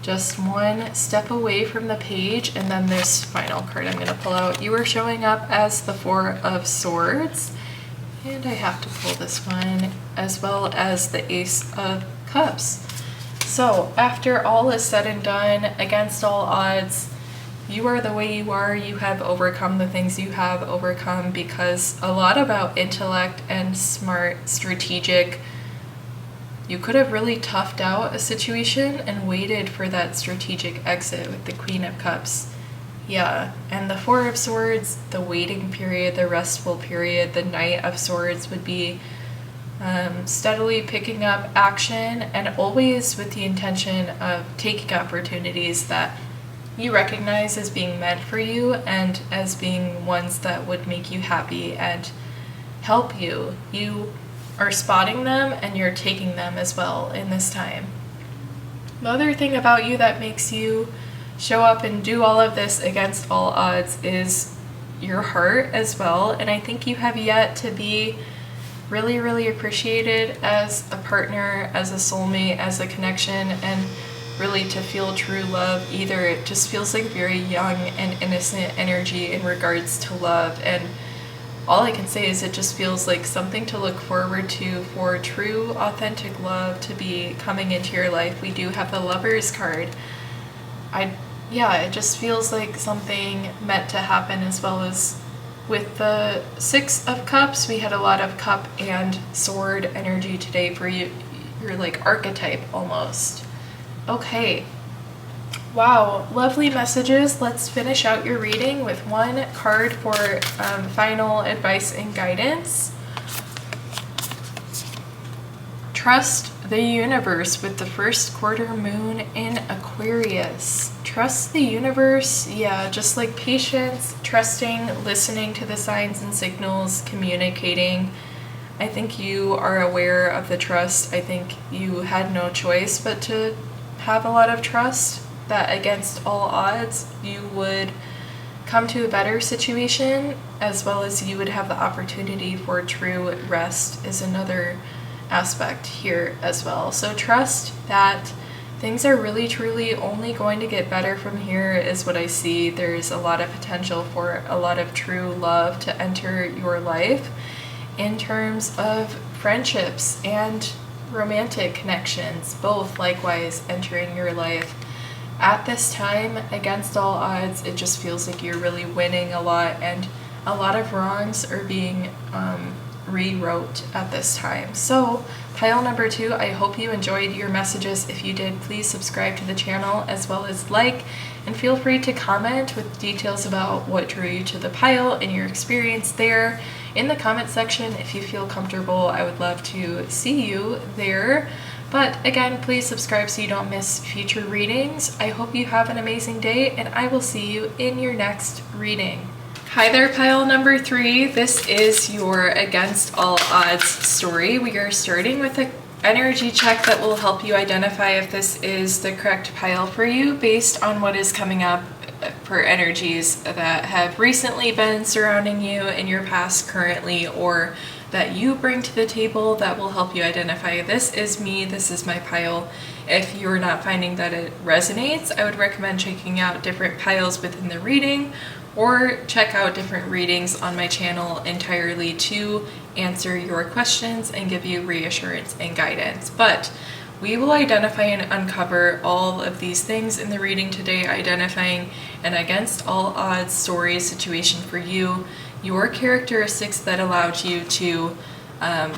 just one step away from the page, and then this final card I'm going to pull out, you are showing up as the Four of Swords, and I have to pull this one, as well as the Ace of Cups. So after all is said and done, against all odds, you are the way you are. You have overcome the things you have overcome, because a lot about intellect and smart, strategic, you could have really toughed out a situation and waited for that strategic exit with the Queen of Cups. Yeah, and the Four of Swords, the waiting period, the restful period, the Knight of Swords would be steadily picking up action, and always with the intention of taking opportunities that you recognize as being meant for you and as being ones that would make you happy and help you. You are spotting them and you're taking them as well in this time. The other thing about you that makes you show up and do all of this against all odds is your heart as well, and I think you have yet to be really, really appreciated as a partner, as a soulmate, as a connection, and really to feel true love either. It just feels like very young and innocent energy in regards to love, and all I can say is it just feels like something to look forward to for true, authentic love to be coming into your life. We do have the Lovers card. It just feels like something meant to happen, as well as with the Six of Cups, we had a lot of cup and sword energy today for you. You're like archetype almost. Okay. Wow, lovely messages. Let's finish out your reading with one card for final advice and guidance. Trust the universe with the first quarter moon in Aquarius. Trust the universe, yeah, just like patience, trusting, listening to the signs and signals, communicating. I think you are aware of the trust. I think you had no choice but to have a lot of trust that against all odds you would come to a better situation, as well as you would have the opportunity for true rest is another aspect here as well. So trust that things are really truly only going to get better from here is what I see. There's a lot of potential for a lot of true love to enter your life in terms of friendships and romantic connections, both likewise entering your life. At this time, against all odds, it just feels like you're really winning a lot, and a lot of wrongs are being rewrote at this time. So pile number 2, I hope you enjoyed your messages. If you did, please subscribe to the channel as well as like, and feel free to comment with details about what drew you to the pile and your experience there in the comment section. If you feel comfortable, I would love to see you there. But again, please subscribe so you don't miss future readings. I hope you have an amazing day, and I will see you in your next reading. Hi there, pile number 3. This is your Against All Odds story. We are starting with an energy check that will help you identify if this is the correct pile for you based on what is coming up for energies that have recently been surrounding you in your past, currently, or that you bring to the table that will help you identify this is me, this is my pile. If you're not finding that it resonates, I would recommend checking out different piles within the reading, or check out different readings on my channel entirely to answer your questions and give you reassurance and guidance. But we will identify and uncover all of these things in the reading today, identifying an against all odds story situation for you, your characteristics that allowed you to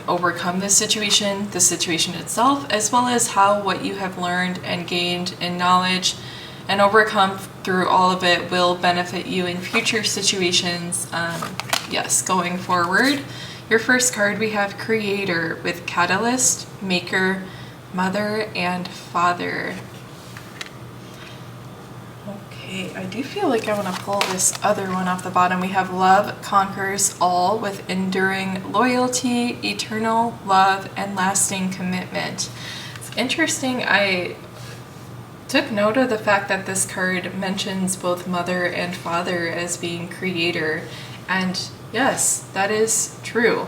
overcome this situation, the situation itself, as well as how what you have learned and gained in knowledge and overcome through all of it will benefit you in future situations, yes, going forward. Your first card, we have Creator with Catalyst, Maker, Mother, and Father. Okay, I do feel like I want to pull this other one off the bottom. We have Love Conquers All with Enduring Loyalty, Eternal Love, and Lasting Commitment. It's interesting, I took note of the fact that this card mentions both Mother and Father as being Creator, and yes, that is true.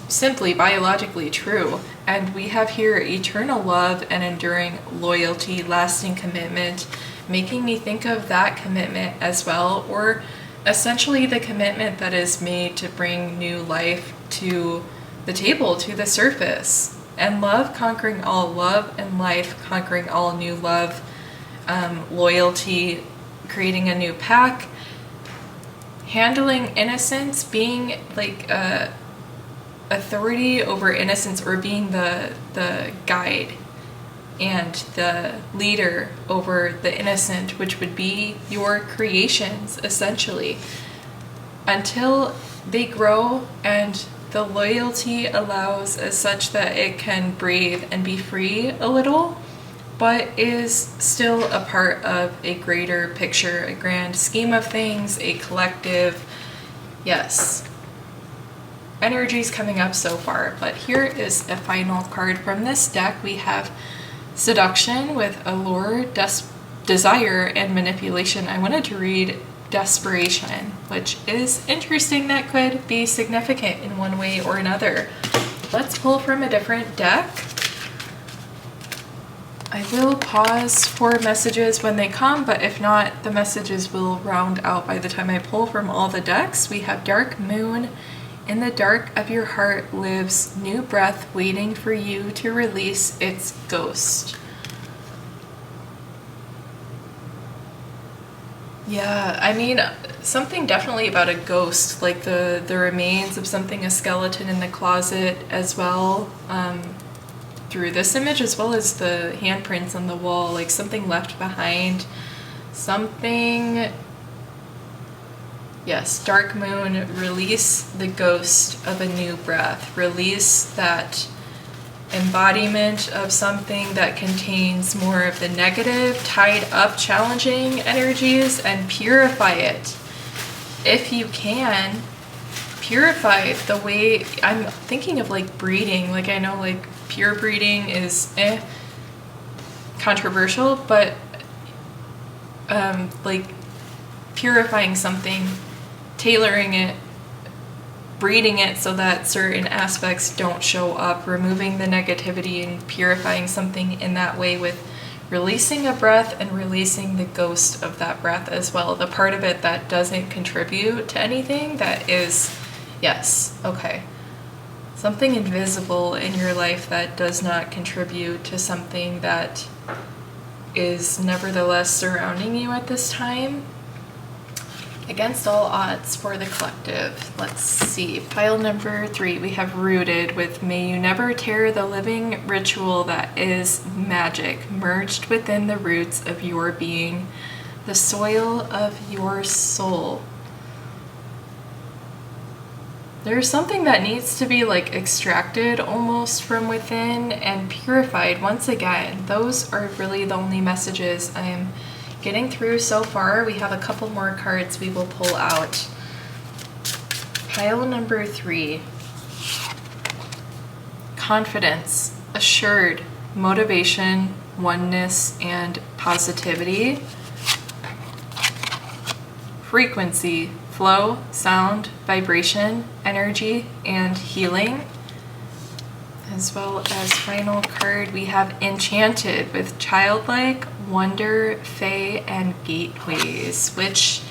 Simply biologically true. And we have here eternal love and enduring loyalty, lasting commitment, making me think of that commitment as well, or essentially the commitment that is made to bring new life to the table, to the surface. And love conquering all, love and life conquering all, new love, loyalty, creating a new pack, handling innocence, being like authority over innocence, or being the guide and the leader over the innocent, which would be your creations essentially, until they grow and the loyalty allows as such that it can breathe and be free a little, but is still a part of a greater picture, a grand scheme of things, a collective. Yes, energies coming up so far, but here is a final card from this deck. We have Seduction with Allure, Desire, and Manipulation. I wanted to read Desperation, which is interesting. That could be significant in one way or another. Let's pull from a different deck. I will pause for messages when they come, but if not, the messages will round out by the time I pull from all the decks. We have Dark Moon. In the dark of your heart lives new breath waiting for you to release its ghost. Yeah, I mean, something definitely about a ghost, like the remains of something, a skeleton in the closet as well, through this image, as well as the handprints on the wall, like something left behind, something. Yes, Dark Moon, release the ghost of a new breath. Release that embodiment of something that contains more of the negative, tied up, challenging energies, and purify it. If you can, purify the way, I'm thinking of like breeding, like I know like pure breeding is controversial, but like purifying something, tailoring it, breeding it so that certain aspects don't show up, removing the negativity and purifying something in that way with releasing a breath and releasing the ghost of that breath as well. The part of it that doesn't contribute to anything, that is, yes, okay. Something invisible in your life that does not contribute to something that is nevertheless surrounding you at this time. Against all odds for the collective. Let's see. Pile number 3, we have Rooted with May you never tear the living ritual that is magic, merged within the roots of your being, the soil of your soul. There's something that needs to be like extracted almost from within and purified once again. Those are really the only messages I am getting through so far. We have a couple more cards we will pull out. Pile number 3. Confidence, assured, motivation, oneness, and positivity. Frequency, flow, sound, vibration, energy, and healing. As well as final card, we have Enchanted with Childlike, Wonder, Fae, and Gateways, which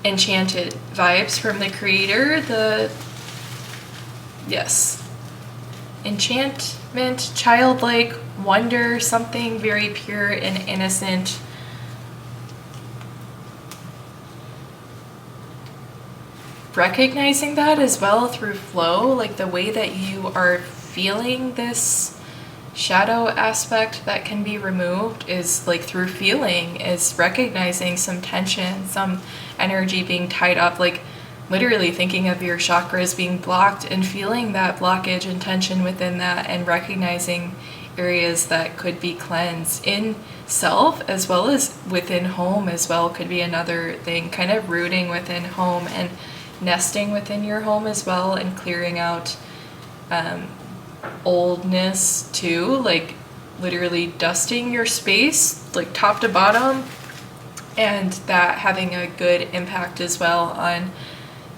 Enchanted vibes from the creator, yes, enchantment, childlike, wonder, something very pure and innocent. Recognizing that as well through flow, like the way that you are feeling this shadow aspect that can be removed is like through feeling, is recognizing some tension, some energy being tied up, like literally thinking of your chakras being blocked and feeling that blockage and tension within that, and recognizing areas that could be cleansed in self as well as within home as well could be another thing, kind of rooting within home and nesting within your home as well, and clearing out oldness too, like literally dusting your space like top to bottom, and that having a good impact as well on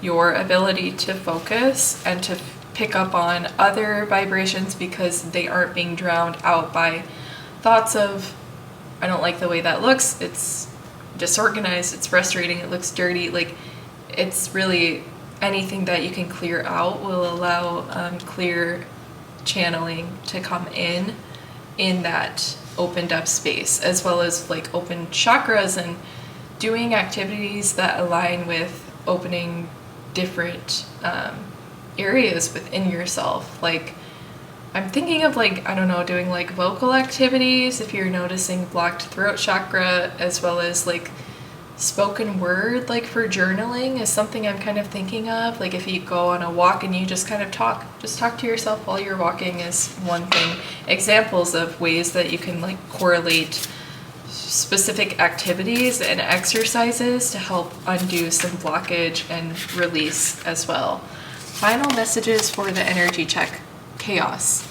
your ability to focus and to pick up on other vibrations, because they aren't being drowned out by thoughts of, I don't like the way that looks, it's disorganized, it's frustrating, it looks dirty. Like, it's really anything that you can clear out will allow clear channeling to come in that opened up space, as well as like open chakras and doing activities that align with opening different areas within yourself. Like, I'm thinking of like, I don't know, doing like vocal activities if you're noticing blocked throat chakra, as well as like spoken word, like for journaling is something I'm kind of thinking of. Like if you go on a walk and you just kind of talk to yourself while you're walking is one thing. Examples of ways that you can like correlate specific activities and exercises to help undo some blockage and release as well. Final messages for the energy check. Chaos.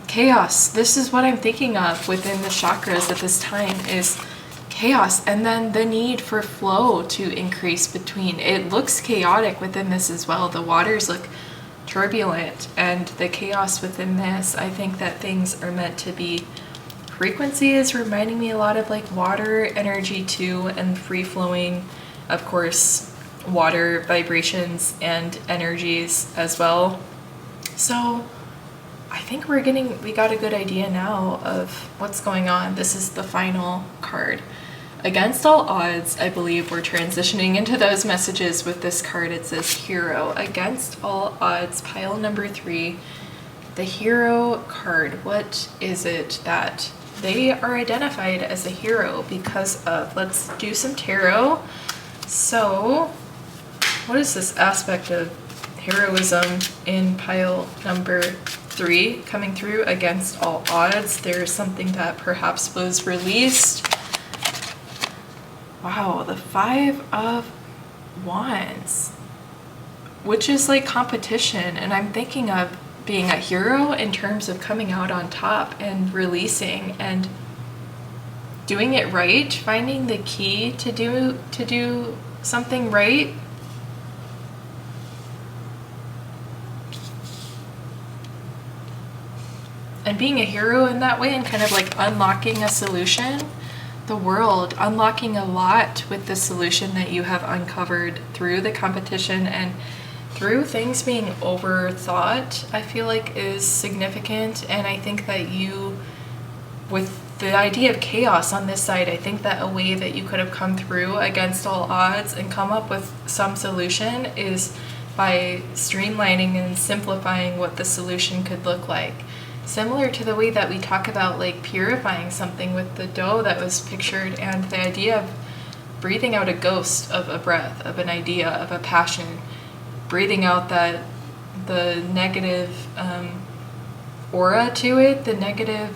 This is what I'm thinking of within the chakras at this time, is chaos, and then the need for flow to increase between. It looks chaotic within this as well. The waters look turbulent, and the chaos within this, I think that things are meant to be. Frequency is reminding me a lot of like water energy too, and free flowing, of course, water vibrations and energies as well. So I think we got a good idea now of what's going on. This is the final card. Against all odds, I believe we're transitioning into those messages with this card. It says Hero. Against all odds, pile number 3, the Hero card. What is it that they are identified as a hero because of? Let's do some tarot. So, what is this aspect of heroism in pile number 3 coming through? Against all odds, there's something that perhaps was released. Wow, the 5 of Wands, which is like competition, and I'm thinking of being a hero in terms of coming out on top and releasing and doing it right, finding the key to do something right. And being a hero in that way, and kind of like unlocking a solution, the world, unlocking a lot with the solution that you have uncovered through the competition and through things being overthought, I feel like is significant. And I think that you, with the idea of chaos on this side, I think that a way that you could have come through against all odds and come up with some solution is by streamlining and simplifying what the solution could look like. Similar to the way that we talk about like purifying something with the dough that was pictured, and the idea of breathing out a ghost of a breath, of an idea, of a passion, breathing out that the negative aura to it, the negative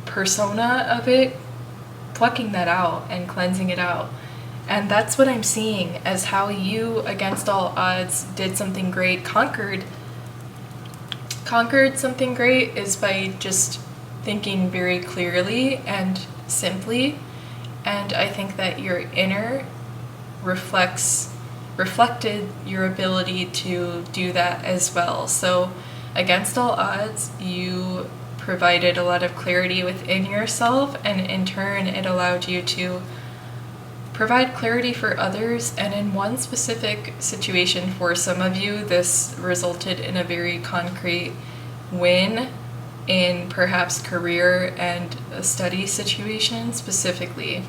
persona of it, plucking that out and cleansing it out. And that's what I'm seeing as how you, against all odds, did something great, conquered something great, is by just thinking very clearly and simply. And I think that your inner reflected your ability to do that as well. So against all odds, you provided a lot of clarity within yourself, and in turn it allowed you to provide clarity for others. And in one specific situation for some of you, this resulted in a very concrete win in perhaps career and a study situation specifically.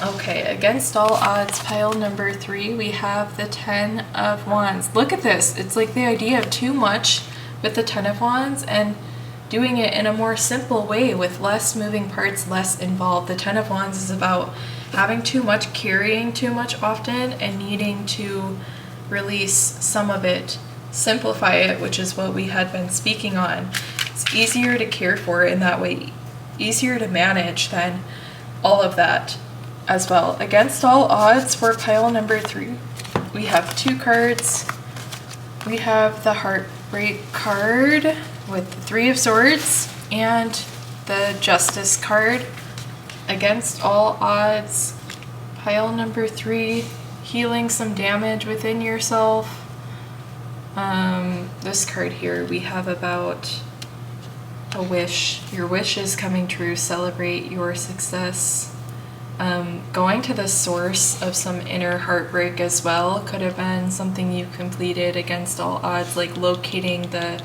Okay, against all odds, pile number 3, we have the 10 of Wands. Look at this. It's like the idea of too much with the 10 of Wands, and doing it in a more simple way with less moving parts, less involved. The Ten of Wands is about having too much, carrying too much often, and needing to release some of it, simplify it, which is what we had been speaking on. It's easier to care for in that way, easier to manage than all of that as well. Against all odds for pile number 3, we have 2 cards. We have the Heartbreak card with the 3 of Swords and the Justice card. Against all odds, pile number 3, healing some damage within yourself. This card here, we have about a wish. Your wish is coming true. Celebrate your success. Going to the source of some inner heartbreak as well. Could have been something you completed against all odds, like locating the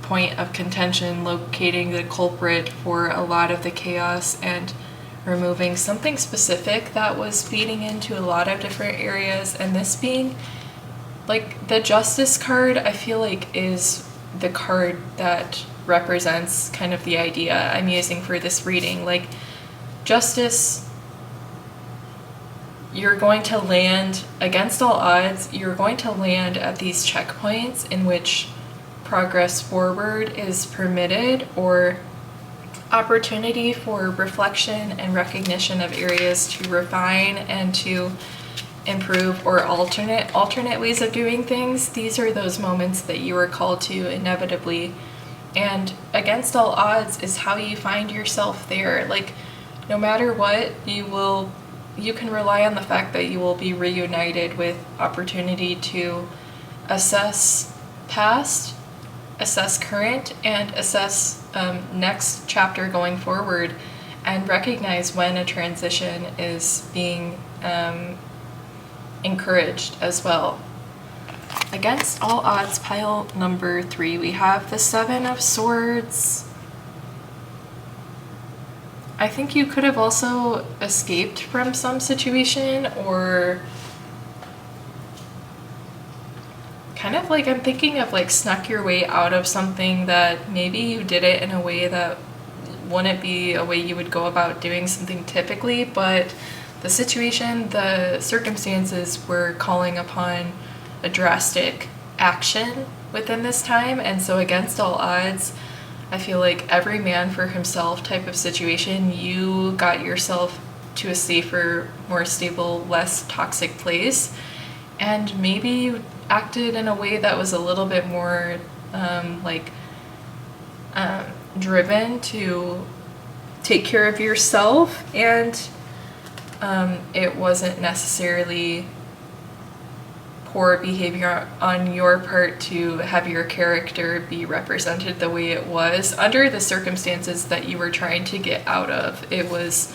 point of contention, locating the culprit for a lot of the chaos, and removing something specific that was feeding into a lot of different areas. And this being like the Justice card, I feel like is the card that represents kind of the idea I'm using for this reading. Like Justice, you're going to land, against all odds, you're going to land at these checkpoints in which progress forward is permitted, or opportunity for reflection and recognition of areas to refine and to improve, or alternate ways of doing things. These are those moments that you are called to inevitably. And against all odds is how you find yourself there. Like no matter what, you can rely on the fact that you will be reunited with opportunity to assess past, assess current, and assess next chapter going forward, and recognize when a transition is being encouraged as well. Against all odds, pile number 3, we have the 7 of Swords. I think you could have also escaped from some situation, or kind of like, I'm thinking of like snuck your way out of something that maybe you did it in a way that wouldn't be a way you would go about doing something typically, but the situation, the circumstances were calling upon a drastic action within this time. And so against all odds, I feel like every man for himself type of situation, you got yourself to a safer, more stable, less toxic place, and maybe you acted in a way that was a little bit more driven to take care of yourself, and it wasn't necessarily poor behavior on your part to have your character be represented the way it was under the circumstances that you were trying to get out of. It was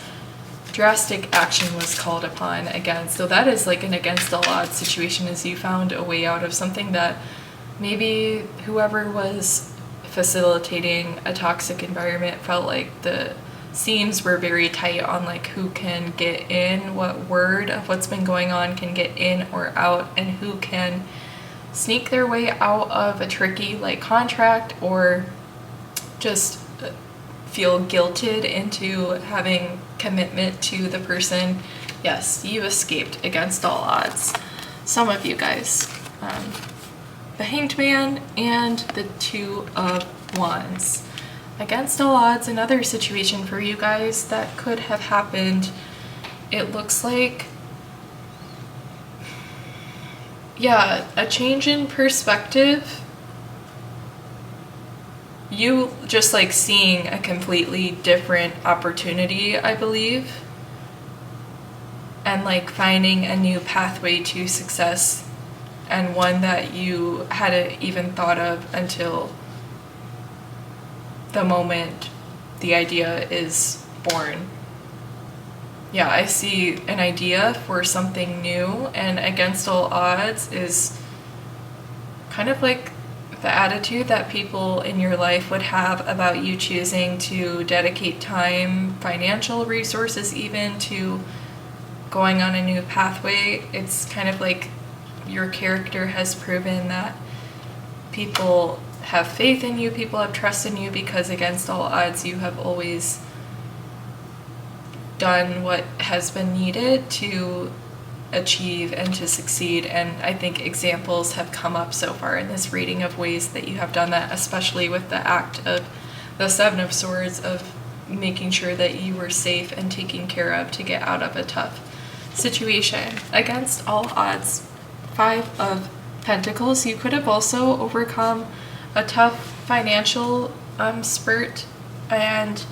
drastic action was called upon again. So that is like an against all odds situation, is you found a way out of something that maybe whoever was facilitating a toxic environment felt like the seams were very tight on like who can get in, what word of what's been going on can get in or out, and who can sneak their way out of a tricky like contract, or just feel guilted into having commitment to the person. Yes, you escaped against all odds. Some of you guys. The Hanged Man and the 2 of Wands. Against all odds, another situation for you guys that could have happened. It looks like, yeah, a change in perspective. You just like seeing a completely different opportunity, I believe, and like finding a new pathway to success, and one that you hadn't even thought of until the moment the idea is born. Yeah, I see an idea for something new, and against all odds is kind of like the attitude that people in your life would have about you choosing to dedicate time, financial resources even, to going on a new pathway. It's kind of like your character has proven that people have faith in you, people have trust in you, because against all odds you have always done what has been needed to achieve and to succeed. And I think examples have come up so far in this reading of ways that you have done that, especially with the act of the Seven of Swords, of making sure that you were safe and taken care of to get out of a tough situation. Against all odds, Five of Pentacles, you could have also overcome a tough financial spurt and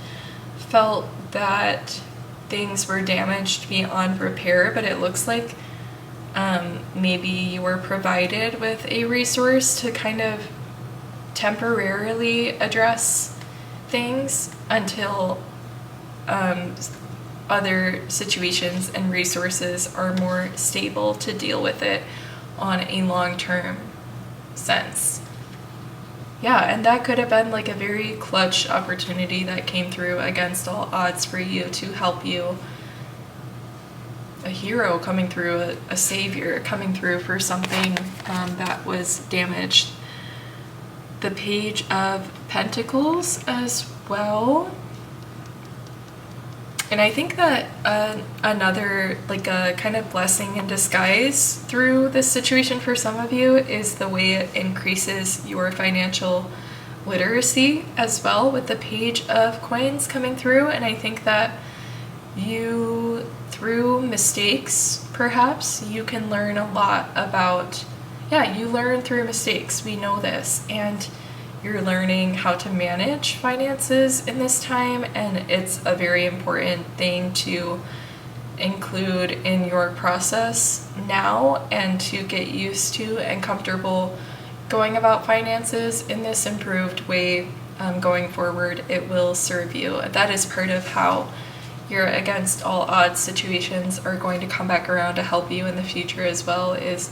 felt that things were damaged beyond repair, but it looks like maybe you were provided with a resource to kind of temporarily address things until other situations and resources are more stable to deal with it on a long-term sense. Yeah, and that could have been like a very clutch opportunity that came through against all odds for you, to help you. A hero coming through, a savior coming through for something that was damaged. The Page of Pentacles as well. And I think that another, like a kind of blessing in disguise through this situation for some of you is the way it increases your financial literacy as well, with the Page of Coins coming through. And I think that you, through mistakes, perhaps, you can learn a lot about, you learn through mistakes. We know this. And you're learning how to manage finances in this time, and it's a very important thing to include in your process now and to get used to and comfortable going about finances in this improved way going forward. It will serve you. That is part of how your against all odds situations are going to come back around to help you in the future as well, is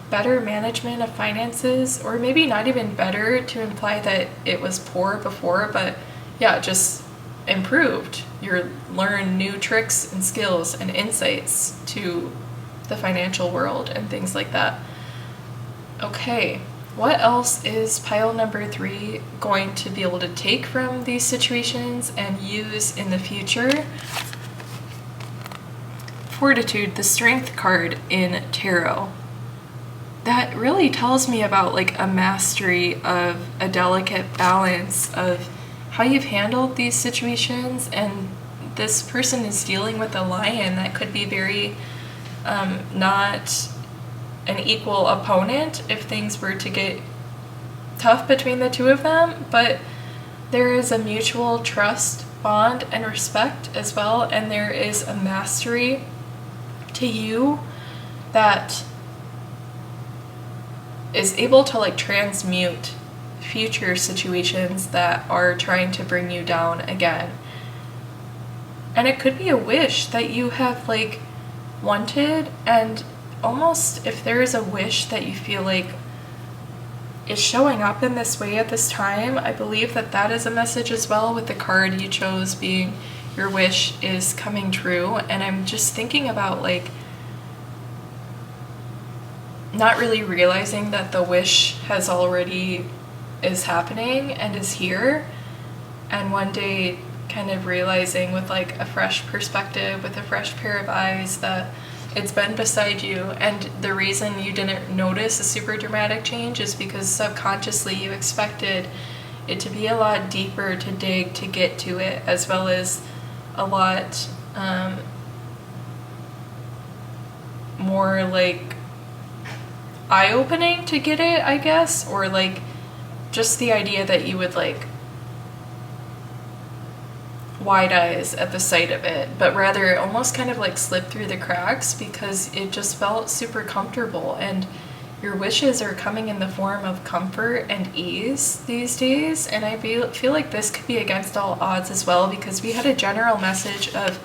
better management of finances, or maybe not even better to imply that it was poor before, but just improved. You learn new tricks and skills and insights to the financial world and things like that. Okay, what else is pile number 3 going to be able to take from these situations and use in the future? Fortitude, the Strength card in Tarot. That really tells me about like a mastery of a delicate balance of how you've handled these situations. And this person is dealing with a lion that could be very not an equal opponent if things were to get tough between the two of them, but there is a mutual trust, bond, and respect as well, and there is a mastery to you that is able to like transmute future situations that are trying to bring you down again. And it could be a wish that you have like wanted, and almost if there is a wish that you feel like is showing up in this way at this time, I believe that that is a message as well, with the card you chose being your wish is coming true. And I'm just thinking about like not really realizing that the wish has already is happening and is here, and one day kind of realizing with like a fresh perspective, with a fresh pair of eyes, that it's been beside you. And the reason you didn't notice a super dramatic change is because subconsciously you expected it to be a lot deeper to dig to get to it, as well as a lot more like eye-opening to get it, I guess, or like just the idea that you would like wide eyes at the sight of it, but rather almost kind of like slip through the cracks because it just felt super comfortable. And your wishes are coming in the form of comfort and ease these days, and I feel like this could be against all odds as well, because we had a general message of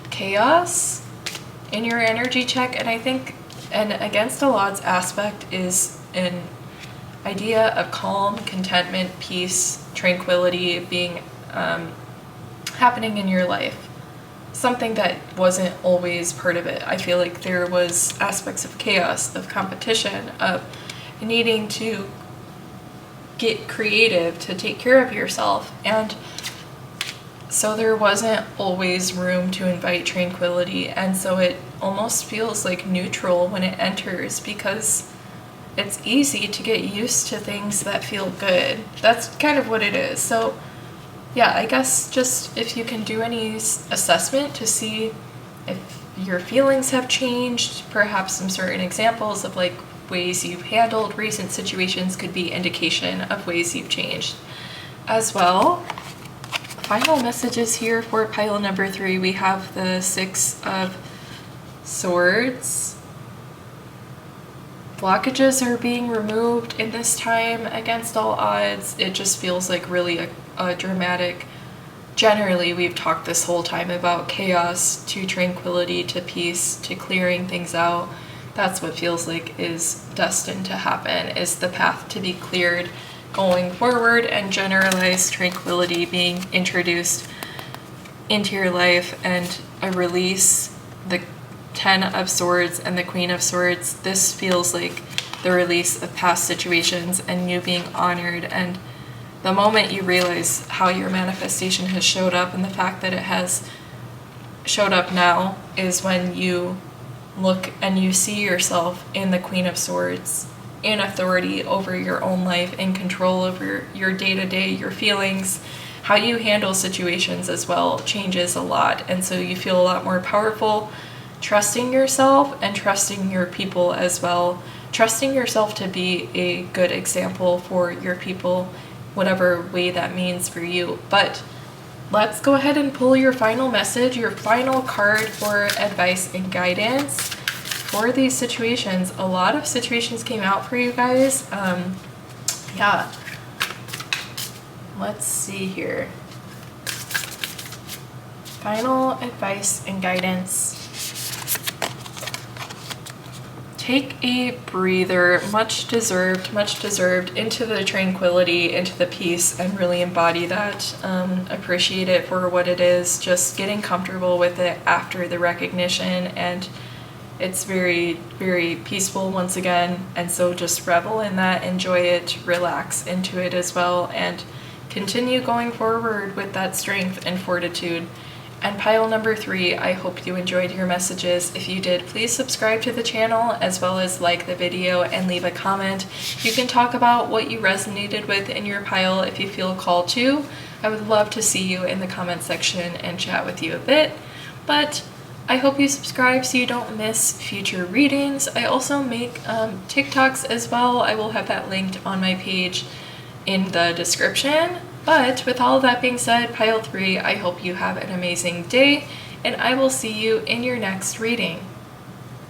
chaos in your energy check, and I think an against all odds aspect is an idea of calm, contentment, peace, tranquility being happening in your life. Something that wasn't always part of it. I feel like there was aspects of chaos, of competition, of needing to get creative to take care of yourself. And so there wasn't always room to invite tranquility, and so it almost feels like neutral when it enters, because it's easy to get used to things that feel good. That's kind of what it is. So yeah, I guess just if you can do any assessment to see if your feelings have changed, perhaps some certain examples of like ways you've handled recent situations could be indication of ways you've changed as well. Final messages here for pile number 3. We have the 6 of Swords. Blockages are being removed in this time against all odds. It just feels like really a dramatic. Generally, we've talked this whole time about chaos to tranquility to peace to clearing things out. That's what feels like is destined to happen, is the path to be cleared going forward, and generalized tranquility being introduced into your life, and a release. The 10 of Swords and the Queen of Swords, this feels like the release of past situations and you being honored, and the moment you realize how your manifestation has showed up and the fact that it has showed up now is when you look and you see yourself in the Queen of Swords, in authority over your own life, in control over your day-to-day, your feelings. How you handle situations as well changes a lot, and so you feel a lot more powerful, trusting yourself and trusting your people as well. Trusting yourself to be a good example for your people, whatever way that means for you. But let's go ahead and pull your final message, your final card for advice and guidance for these situations. A lot of situations came out for you guys. Yeah. Let's see here. Final advice and guidance. Take a breather, much deserved, into the tranquility, into the peace, and really embody that. Appreciate it for what it is, just getting comfortable with it after the recognition, and it's very, very peaceful once again, and so just revel in that, enjoy it, relax into it as well, and continue going forward with that strength and fortitude. And pile number 3, I hope you enjoyed your messages. If you did, please subscribe to the channel as well as like the video and leave a comment. You can talk about what you resonated with in your pile if you feel called to. I would love to see you in the comment section and chat with you a bit. But I hope you subscribe so you don't miss future readings. I also make TikToks as well. I will have that linked on my page in the description. But with all of that being said, pile 3, I hope you have an amazing day, and I will see you in your next reading.